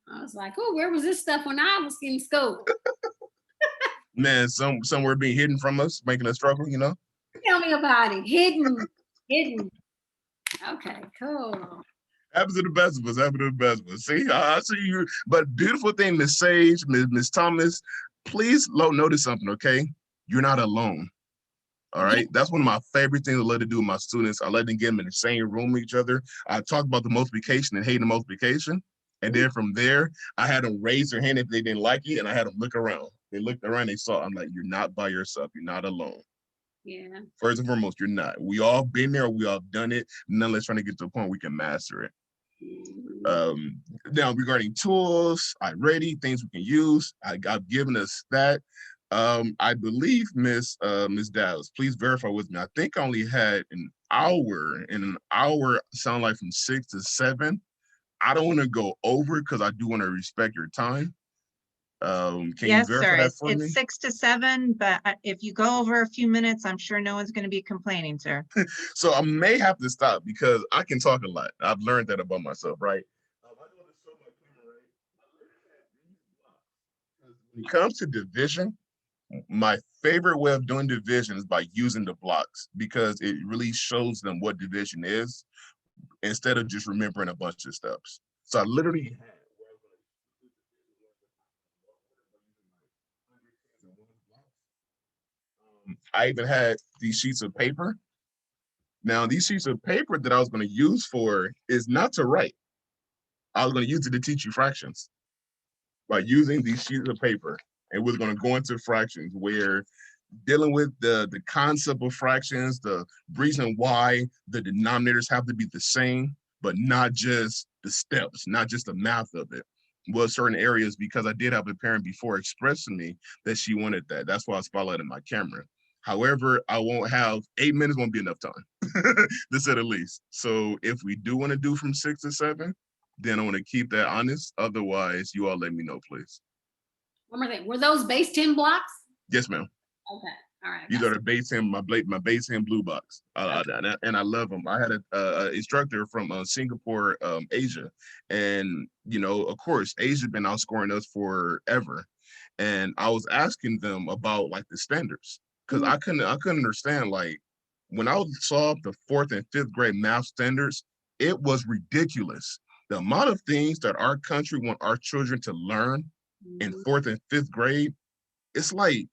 I was like, oh, where was this stuff when I was in school? Man, somewhere being hidden from us, making us struggle, you know? Tell me about it. Hidden. Okay, cool. Happens to the best of us. Happens to the best of us. See, I see you. But beautiful thing, Miss Sage, Miss Thomas, please notice something, okay? You're not alone. All right. That's one of my favorite things I love to do with my students. I let them get them in the same room with each other. I talk about the multiplication and hating the multiplication. And then from there, I had them raise their hand if they didn't like it, and I had them look around. They looked around, they saw. I'm like, you're not by yourself. You're not alone. Yeah. First and foremost, you're not. We all been there. We all done it. None of us trying to get to a point we can master it. Now, regarding tools, iReady, things we can use, I've given us that. I believe Miss Dallas, please verify with me. I think I only had an hour, and an hour sound like from 6 to 7. I don't want to go over because I do want to respect your time. Can Yes, you verify sir. that for me? It's 6 to 7, but if you go over a few minutes, I'm sure no one's going to be complaining, sir. So I may have to stop because I can talk a lot. I've learned that about myself, right? When it comes to division, my favorite way of doing division is by using the blocks because it really shows them what division is instead of just remembering a bunch of steps. So I literally had I even had these sheets of paper. Now, these sheets of paper that I was going to use for is not to write. I was going to use it to teach you fractions by using these sheets of paper. And we're going to go into fractions where dealing with the concept of fractions, the reason why the denominators have to be the same, but not just the steps, not just the math of it. Was certain areas, because I did have a parent before express to me that she wanted that. That's why I spotlighted my camera. However, I won't have 8 minutes, won't be enough time, to say the least. So if we do want to do from 6 to 7, then I want to keep that honest. Otherwise, you all let me know, please. One more thing. Were those base 10 blocks? Yes, ma'am. Okay. All right. These are the base 10, my base 10 blue box. And I love them. I had an instructor from Singapore, Asia. And, you know, of course, Asia been outscoring us forever. And I was asking them about like the standards because I couldn't understand, like, when I saw the 4th and 5th grade math standards, it was ridiculous. The amount of things that our country want our children to learn in 4th and 5th grade, it's like,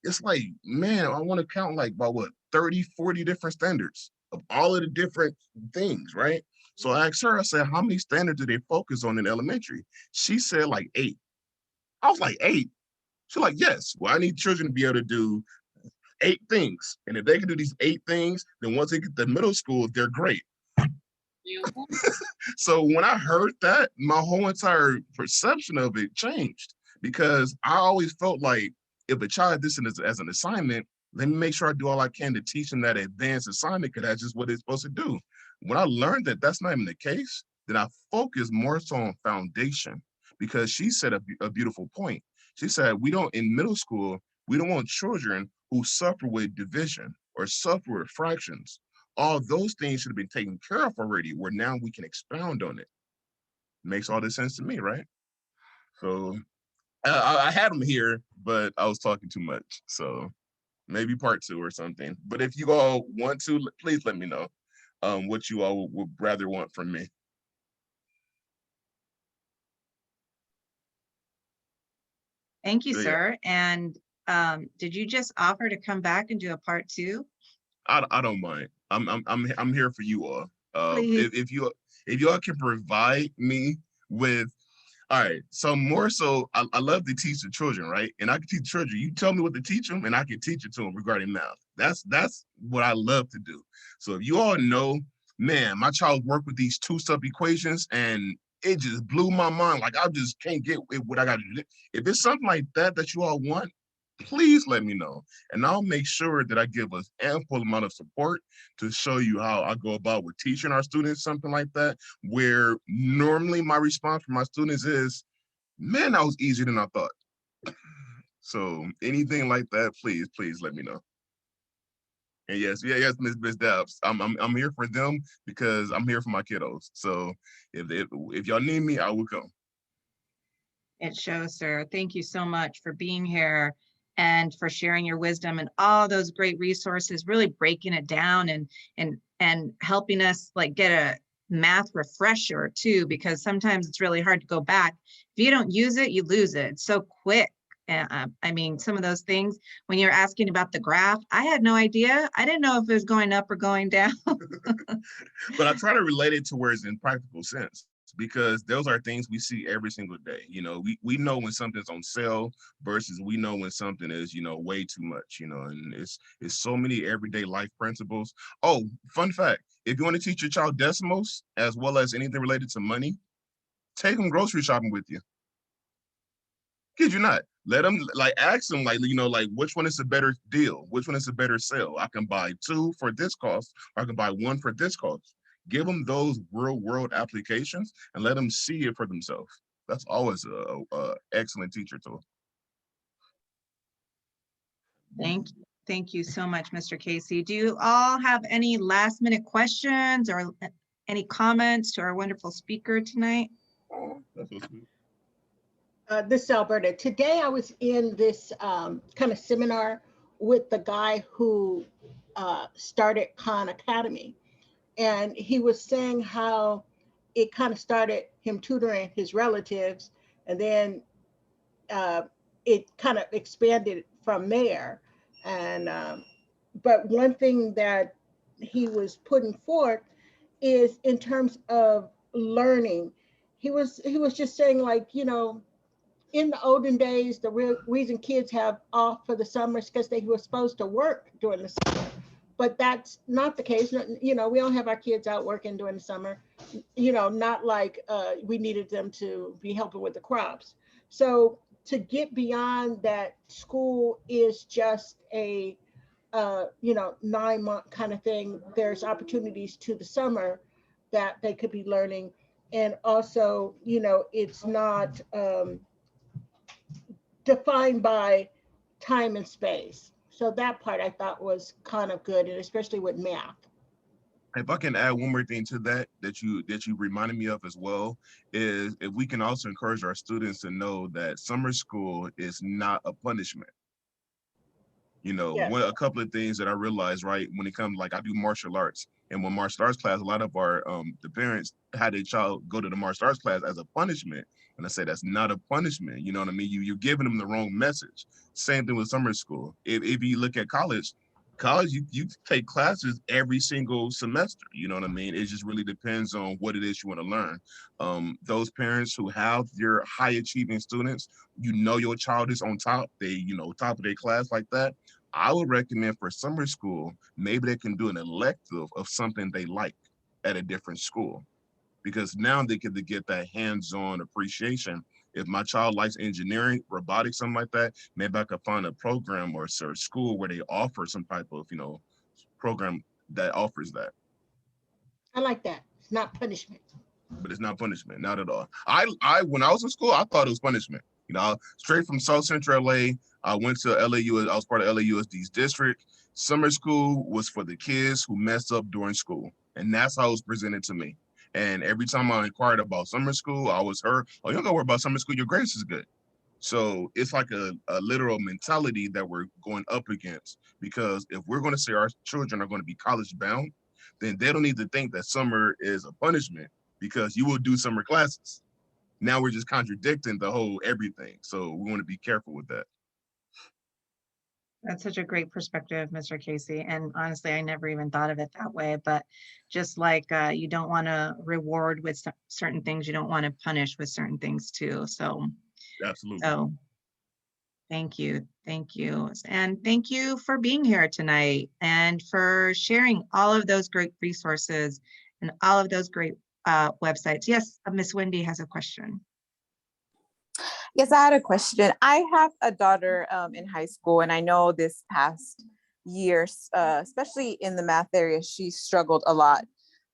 man, I want to count like about what, 30, 40 different standards of all of the different things, right? So I asked her, I said, how many standards do they focus on in elementary? She said like 8. I was like, 8? She's like, yes. Well, I need children to be able to do 8 things. And if they can do these 8 things, then once they get to middle school, they're great. So when I heard that, my whole entire perception of it changed because I always felt like if a child did this as an assignment, let me make sure I do all I can to teach them that advanced assignment because that's just what it's supposed to do. When I learned that that's not even the case, then I focused more so on foundation because she said a beautiful point. She said, in middle school, we don't want children who suffer with division or suffer with fractions. All those things should have been taken care of already, where now we can expound on it. Makes all this sense to me, right? So I had them here, but I was talking too much. So maybe part 2 or something. But if you all want to, please let me know what you all would rather want from me. Thank you, Yeah. sir. And did you just offer to come back and do a part 2? I don't mind. I'm here for you all. Please. If you all can provide me with, all right. So more so, I love to teach the children, right? And I can teach children. You tell me what to teach them, and I can teach it to them regarding math. That's what I love to do. So if you all know, man, my child worked with these 2-step equations, and it just blew my mind. Like I just can't get what I got to do. If it's something like that you all want, please let me know. And I'll make sure that I give us ample amount of support to show you how I go about with teaching our students something like that, where normally my response from my students is, Man, that was easier than I thought. So anything like that, please let me know. And yes, Miss Dabbs, I'm here for them because I'm here for my kiddos. So if y'all need me, I will come. It shows, sir. Thank you so much for being here and for sharing your wisdom and all those great resources, really breaking it down and helping us like get a math refresher too, because sometimes it's really hard to go back. If you don't use it, you lose it. It's so quick. I mean, some of those things, when you're asking about the graph, I had no idea. I didn't know if it was going up or going down. But I try to relate it to where it's in practical sense, because those are things we see every single day. You know, we know when something's on sale versus we know when something is, you know, way too much, you know, and it's so many everyday life principles. Oh, fun fact, if you want to teach your child Desmos as well as anything related to money, take them grocery shopping with you. Kid you not. Let them, like, ask them, like, you know, like, which one is a better deal? Which one is a better sale? I can buy 2 for this cost, or I can buy 1 for this cost. Give them those real world applications and let them see it for themselves. That's always a excellent teacher tool. Thank you so much, Mr. Casey. Do you all have any last minute questions or any comments to our wonderful speaker tonight? Oh, that's so sweet. This is Alberta. Today I was in this kind of seminar with the guy who started Khan Academy. And he was saying how it kind of started him tutoring his relatives, and then it kind of expanded from there. And but one thing that he was putting forth is in terms of learning. He was just saying, like, you know, in the olden days, the real reason kids have off for the summer is because they were supposed to work during the summer. But that's not the case. You know, we don't have our kids out working during the summer, you know, not like we needed them to be helping with the crops. So to get beyond that, school is just a, you know, 9-month kind of thing. There's opportunities to the summer that they could be learning. And also, you know, it's not defined by time and space. So that part I thought was kind of good, and especially with math. If I can add one more thing to that you reminded me of as well, is if we can also encourage our students to know that summer school is not a punishment. You know, Yes. a couple of things that I realized, right, when it comes, like, I do martial arts, and when martial arts class, a lot of our the parents had their child go to the martial arts class as a punishment, and I say that's not a punishment. You know what I mean? You're giving them the wrong message. Same thing with summer school. If you look at college, you take classes every single semester. You know what I mean? It just really depends on what it is you want to learn. Those parents who have your high achieving students, you know your child is on top, they, you know, top of their class like that. I would recommend for summer school, maybe they can do an elective of something they like at a different school, because now they get that hands-on appreciation. If my child likes engineering, robotics, something like that, maybe I could find a program or a school where they offer some type of, you know, program that offers that. I like that. It's not punishment. But it's not punishment, not at all. I when I was in school, I thought it was punishment. You know, straight from South Central LA, I went to LAU. I was part of LAUSD's district. Summer school was for the kids who messed up during school, and that's how it was presented to me. And every time I inquired about summer school, I was heard, "Oh, you don't gotta worry about summer school. Your grades is good." So it's like a literal mentality that we're going up against, because if we're going to say our children are going to be college bound, then they don't need to think that summer is a punishment, because you will do summer classes. Now we're just contradicting the whole everything. So we want to be careful with that. That's such a great perspective, Mr. Casey. And honestly, I never even thought of it that way. But just like you don't want to reward with certain things, you don't want to punish with certain things too. So, Absolutely. Thank you. Thank you. And thank you for being here tonight and for sharing all of those great resources and all of those great websites. Yes, Miss Wendy has a question. Yes, I had a question. I have a daughter in high school, and I know this past year, especially in the math area, she struggled a lot.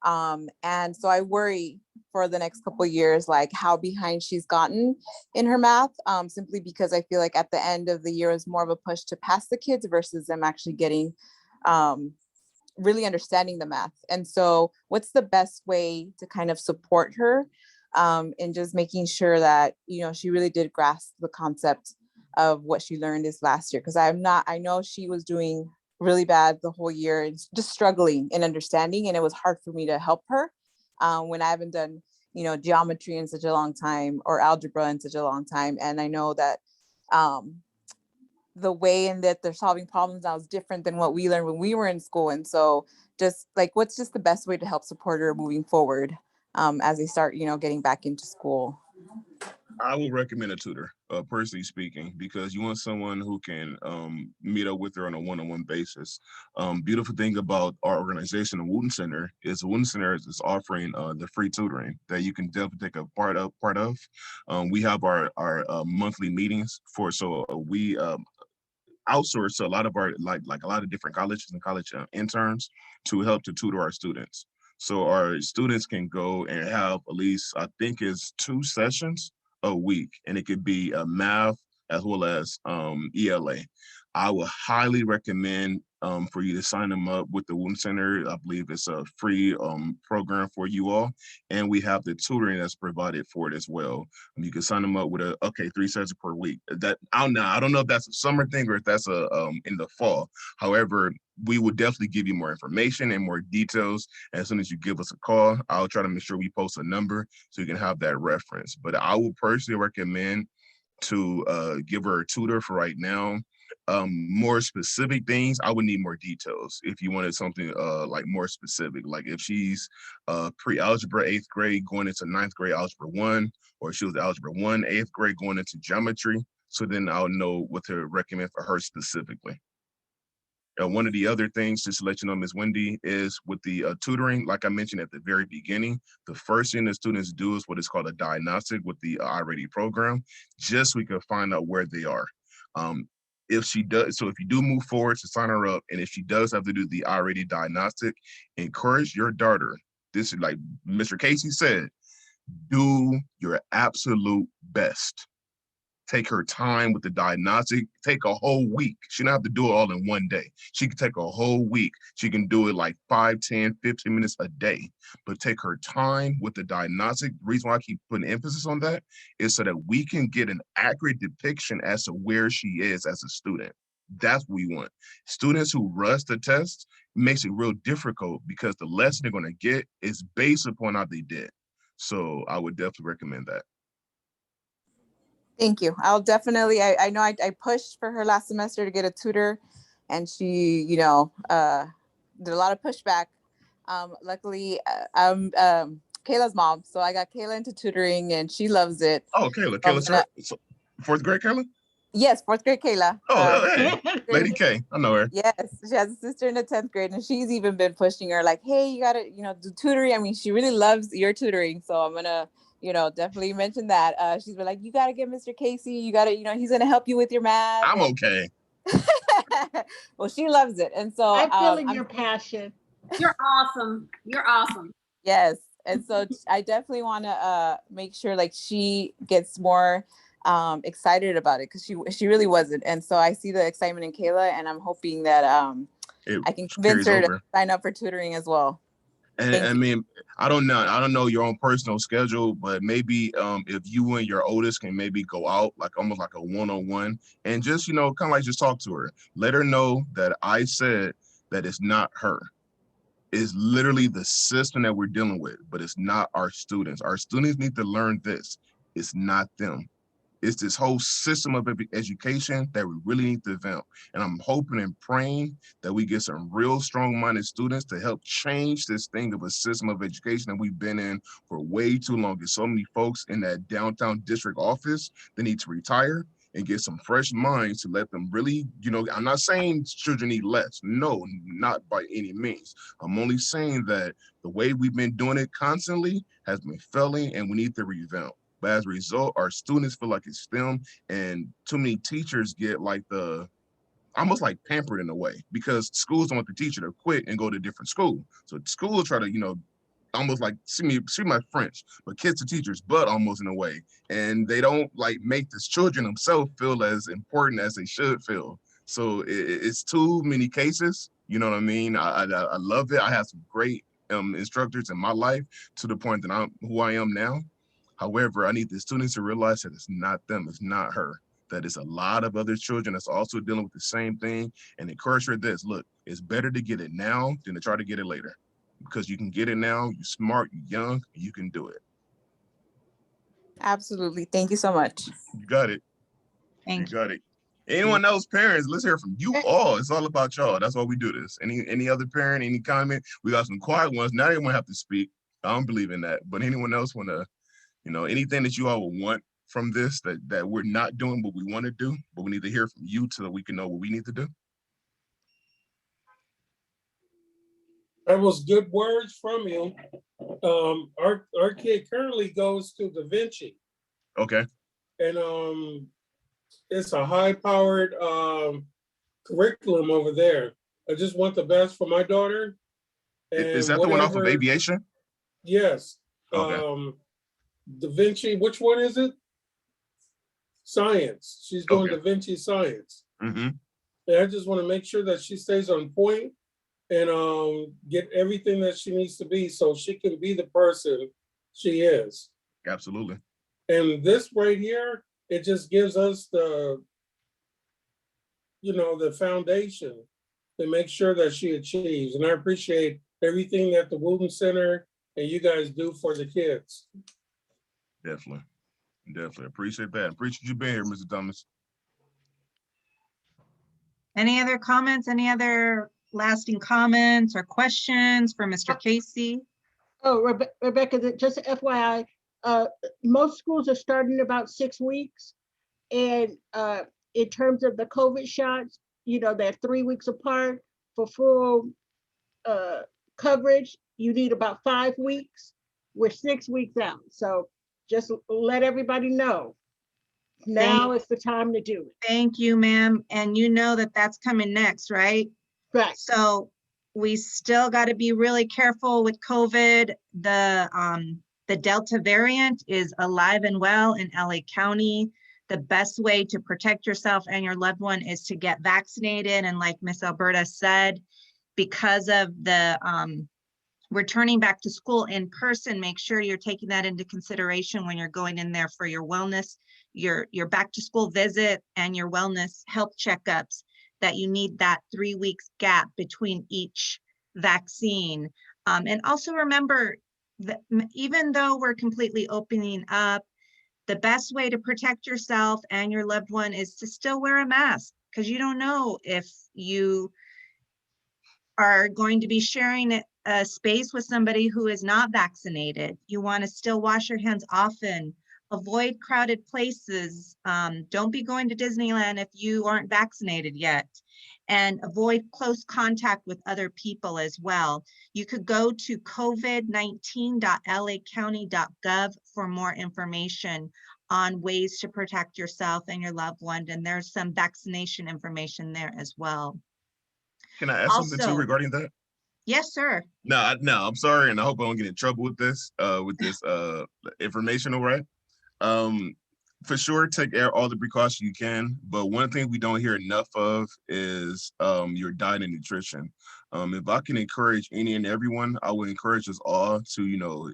And so I worry for the next couple of years, like how behind she's gotten in her math, simply because I feel like at the end of the year is more of a push to pass the kids versus them actually getting really understanding the math. And so what's the best way to kind of support her in just making sure that, you know, she really did grasp the concept of what she learned this last year? Because I know she was doing really bad the whole year and just struggling in understanding. And it was hard for me to help her when I haven't done, you know, geometry in such a long time or algebra in such a long time. And I know that the way in that they're solving problems now is different than what we learned when we were in school. And so just like, what's just the best way to help support her moving forward as they start, you know, getting back into school? I would recommend a tutor, personally speaking, because you want someone who can meet up with her on a one-on-one basis. Beautiful thing about our organization, the Wooten Center, is the Wooten Center is offering the free tutoring that you can definitely take a part of. We have our monthly meetings we outsource to a lot of our like a lot of different colleges and college interns to help to tutor our students. So our students can go and have at least, I think it's 2 sessions a week, and it could be math as well as ELA. I would highly recommend for you to sign them up with the Wooten Center. I believe it's a free program for you all, and we have the tutoring that's provided for it as well. You can sign them up with 3 sessions per week. That I don't know if that's a summer thing or if that's a in the fall. However, we will definitely give you more information and more details as soon as you give us a call. I'll try to make sure we post a number so you can have that reference. But I would personally recommend to give her a tutor for right now. More specific things, I would need more details. If you wanted something like more specific, like if she's pre-algebra 8th grade going into 9th grade algebra 1, or she was algebra 1 8th grade going into geometry, so then I'll know what to recommend for her specifically. One of the other things, just to let you know, Ms. Wendy, is with the tutoring, like I mentioned at the very beginning, the first thing the students do is what is called a diagnostic with the iReady program, just so we can find out where they are. If she does, so if you do move forward to sign her up, and if she does have to do the iReady diagnostic, encourage your daughter. This is like Mr. Casey said, do your absolute best. Take her time with the diagnostic, take a whole week. She don't have to do it all in one day. She can take a whole week. She can do it like 5, 10, 15 minutes a day, but take her time with the diagnostic. The reason why I keep putting emphasis on that is so that we can get an accurate depiction as to where she is as a student. That's what we want. Students who rush the test makes it real difficult because the lesson they're gonna get is based upon how they did. So I would definitely recommend that. Thank you. I'll definitely, I know I pushed for her last semester to get a tutor, and she, you know, did a lot of pushback. Luckily, I'm Kayla's mom, so I got Kayla into tutoring and she loves it. Oh, Kayla, so 4th grade Kayla? Yes, 4th grade Kayla. Hey, Lady K, I know her. Yes, she has a sister in the 10th grade, and she's even been pushing her like, hey, you gotta, you know, do tutoring. I mean, she really loves your tutoring, so I'm gonna, you know, definitely mention that. She's been like, you gotta get Mr. Casey, you gotta, you know, he's gonna help you with your math. I'm okay. Well, she loves it, and so I'm feeling your passion. You're awesome. You're awesome. Yes, and so I definitely want to make sure like she gets more excited about it, because she really wasn't. And so I see the excitement in Kayla, and I'm hoping that I can convince her to sign up for tutoring as well. And I mean, I don't know your own personal schedule, but maybe if you and your oldest can maybe go out like almost like a one-on-one and just, you know, kind of like just talk to her. Let her know that I said that it's not her. It's literally the system that we're dealing with, but it's not our students. Our students need to learn this. It's not them. It's this whole system of education that we really need to develop. And I'm hoping and praying that we get some real strong-minded students to help change this thing of a system of education that we've been in for way too long. There's so many folks in that downtown district office that need to retire and get some fresh minds to let them really, you know, I'm not saying children need less. No, not by any means. I'm only saying that the way we've been doing it constantly has been failing, and we need to revamp. But as a result, our students feel like it's STEM, and too many teachers get like almost like pampered in a way, because schools don't want the teacher to quit and go to a different school. So schools try to, you know, almost like see my French, but kids to teachers, but almost in a way. And they don't like make the children themselves feel as important as they should feel. So it's too many cases. You know what I mean? I love it. I have some great instructors in my life to the point that I'm who I am now. However, I need the students to realize that it's not them, it's not her. That it's a lot of other children that's also dealing with the same thing, and encourage her this. Look, it's better to get it now than to try to get it later. Because you can get it now, you're smart, you're young, you can do it. Absolutely. Thank you so much. You got it. You Thank you. got it. Anyone else, parents, let's hear from you all. It's all about y'all. That's why we do this. Any other parent, any comment? We got some quiet ones. Not everyone have to speak. I don't believe in that. But anyone else want to, anything that you all will want from this that we're not doing what we want to do, but we need to hear from you so that we can know what we need to do? That was good words from you. Our kid currently goes to Da Vinci, Okay. and it's a high-powered curriculum over there. I just want the best for my daughter. Is And that the one off of whatever- aviation? Yes. Okay. Da Vinci, which one is it? Science. She's doing Okay. Da Vinci Science. Mm-hmm. And I just want to make sure that she stays on point and get everything that she needs to be so she can be the person she is. Absolutely. And this right here, it just gives us the foundation to make sure that she achieves. And I appreciate everything that the Wooten Center and you guys do for the kids. Definitely. Appreciate that. Appreciate you being here, Mr. Thomas. Any other comments? Any other lasting comments or questions for Mr. Casey? Oh, Rebecca, just FYI, most schools are starting in about 6 weeks. And in terms of the COVID shots, they're 3 weeks apart. For full coverage, you need about 5 weeks. We're 6 weeks out. So just let everybody know. Now is the time to do it. Thank you, ma'am. And you know that that's coming next, right? Right. So we still got to be really careful with COVID. The Delta variant is alive and well in LA County. The best way to protect yourself and your loved one is to get vaccinated. And like Miss Alberta said, because of the returning back to school in person, make sure you're taking that into consideration when you're going in there for your wellness, your back to school visit and your wellness health checkups, that you need that 3 weeks gap between each vaccine. And also remember that even though we're completely opening up, the best way to protect yourself and your loved one is to still wear a mask, because you don't know if you are going to be sharing a space with somebody who is not vaccinated. You want to still wash your hands often, avoid crowded places. Don't be going to Disneyland if you aren't vaccinated yet, and avoid close contact with other people as well. You could go to covid19.lacounty.gov for more information on ways to protect yourself and your loved one. And there's some vaccination information there as well. Can I ask something too regarding that? Yes, sir. No, I'm sorry, and I hope I don't get in trouble with this information, all right? For sure, take all the precautions you can, but one thing we don't hear enough of is your diet and nutrition. If I can encourage any and everyone, I would encourage us all to,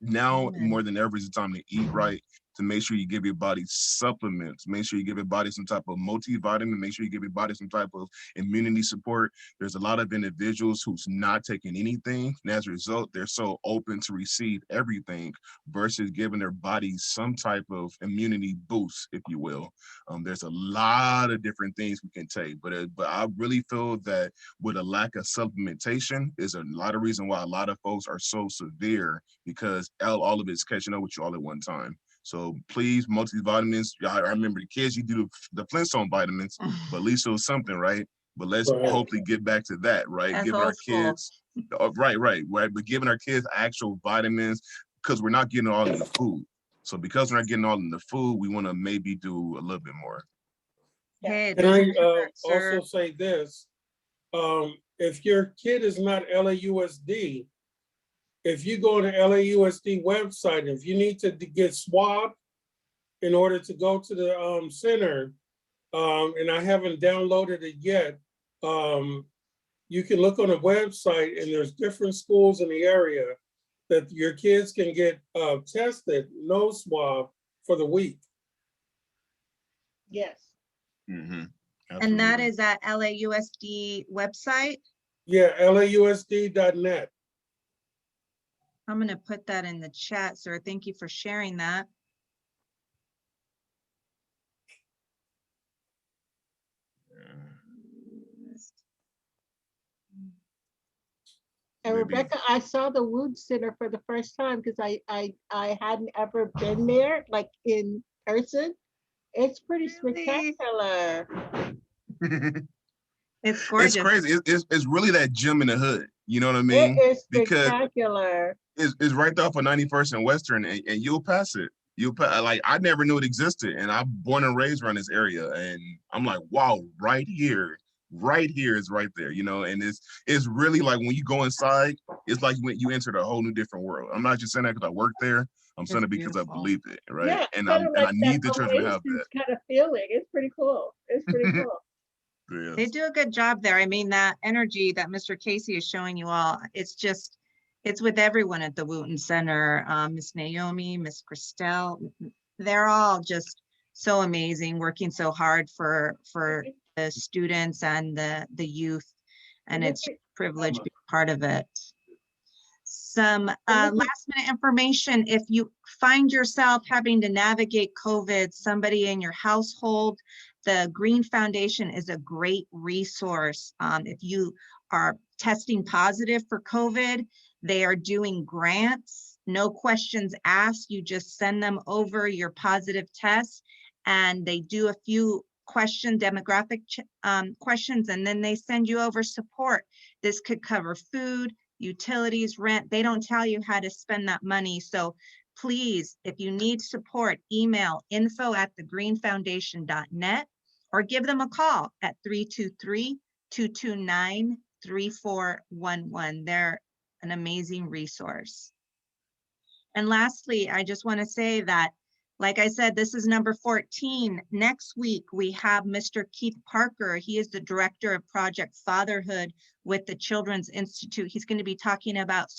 now more than ever is the time to eat right, to make sure you give your body supplements, make sure you give your body some type of multivitamin, make sure you give your body some type of immunity support. There's a lot of individuals who's not taking anything, and as a result, they're so open to receive everything versus giving their body some type of immunity boost, if you will. There's a lot of different things we can take, but I really feel that with a lack of supplementation is a lot of reason why a lot of folks are so severe, because all of it's catching up with you all at one time. So please, multivitamins. I remember the kids, you do the Flintstone vitamins, but at least it was something, right? But let's hopefully get back to that, right? That's Giving our old school. kids, right. But giving our kids actual vitamins, because we're not getting it all in the food. So because we're not getting all in the food, we want to maybe do a little bit more. Hey, Can I also say this? If your kid is not LAUSD, if you go to LAUSD website, if you need to get swabbed in order to go to the center, and I haven't downloaded it yet, you can look on the website and there's different schools in the area that your kids can get tested, nose swab for the week. Yes. Mm-hmm. And that is at LAUSD website. Yeah, LAUSD.net. I'm gonna put that in the chat, sir. Thank you for sharing that. And Maybe. Rebecca, I saw the Wooten Center for the first time because I hadn't ever been there, like in person. It's pretty Really? spectacular. It's gorgeous. It's crazy. It's really that gym in the hood. You know what I It mean? is Because spectacular. it's right there off of 91st and Western, and you'll pass it. Like, I never knew it existed, and I'm born and raised around this area, and I'm like, wow, right here is right there, you know. And it's really like when you go inside, it's like when you entered a whole new different world. I'm not just saying that because I work there. I'm saying it because I beautiful. believe it, right? Yeah, And kind of like I need the that children to have that. Oasis kind of feeling. It's pretty cool. It's pretty cool. Yes. They do a good job there. I mean, that energy that Mr. Casey is showing you all, it's with everyone at the Wooten Center. Miss Naomi, Miss Christelle, they're all just so amazing, working so hard for the students and the youth. And it's a privilege to be part of it. Some last minute information: if you find yourself having to navigate COVID, somebody in your household, the Green Foundation is a great resource. If you are testing positive for COVID, they are doing grants, no questions asked. You just send them over your positive test, and they do a few demographic questions, and then they send you over support. This could cover food, utilities, rent. They don't tell you how to spend that money. So please, if you need support, email info@thegreenfoundation.net or give them a call at 323-229-3411. They're an amazing resource. And lastly, I just want to say that, like I said, this is number 14. Next week, we have Mr. Keith Parker. He is the director of Project Fatherhood with the Children's Institute. He's going to be talking about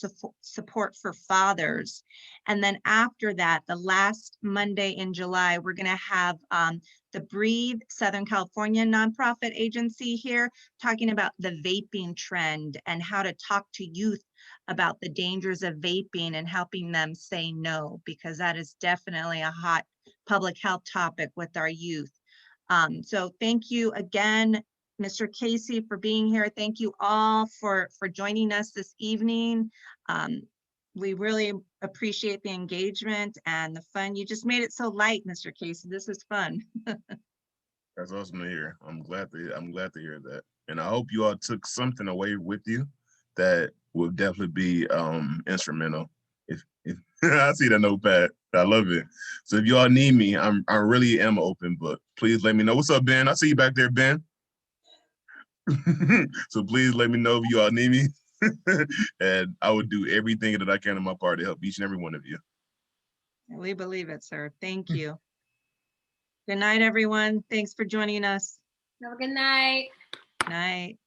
support for fathers. And then after that, the last Monday in July, we're going to have the Breathe Southern California nonprofit agency here talking about the vaping trend and how to talk to youth about the dangers of vaping and helping them say no, because that is definitely a hot public health topic with our youth. So thank you again, Mr. Casey, for being here. Thank you all for joining us this evening. We really appreciate the engagement and the fun. You just made it so light, Mr. Casey. This is fun. That's awesome to hear. I'm glad to hear that. And I hope you all took something away with you that will definitely be instrumental. If I see that notepad, I love it. So if you all need me, I really am open, but please let me know. What's up, Ben? I see you back there, Ben. So please let me know if you all need me. And I would do everything that I can in my part to help each and every one of you. We believe it, sir. Thank you. Good night, everyone. Thanks for joining us. Have a good night. Night.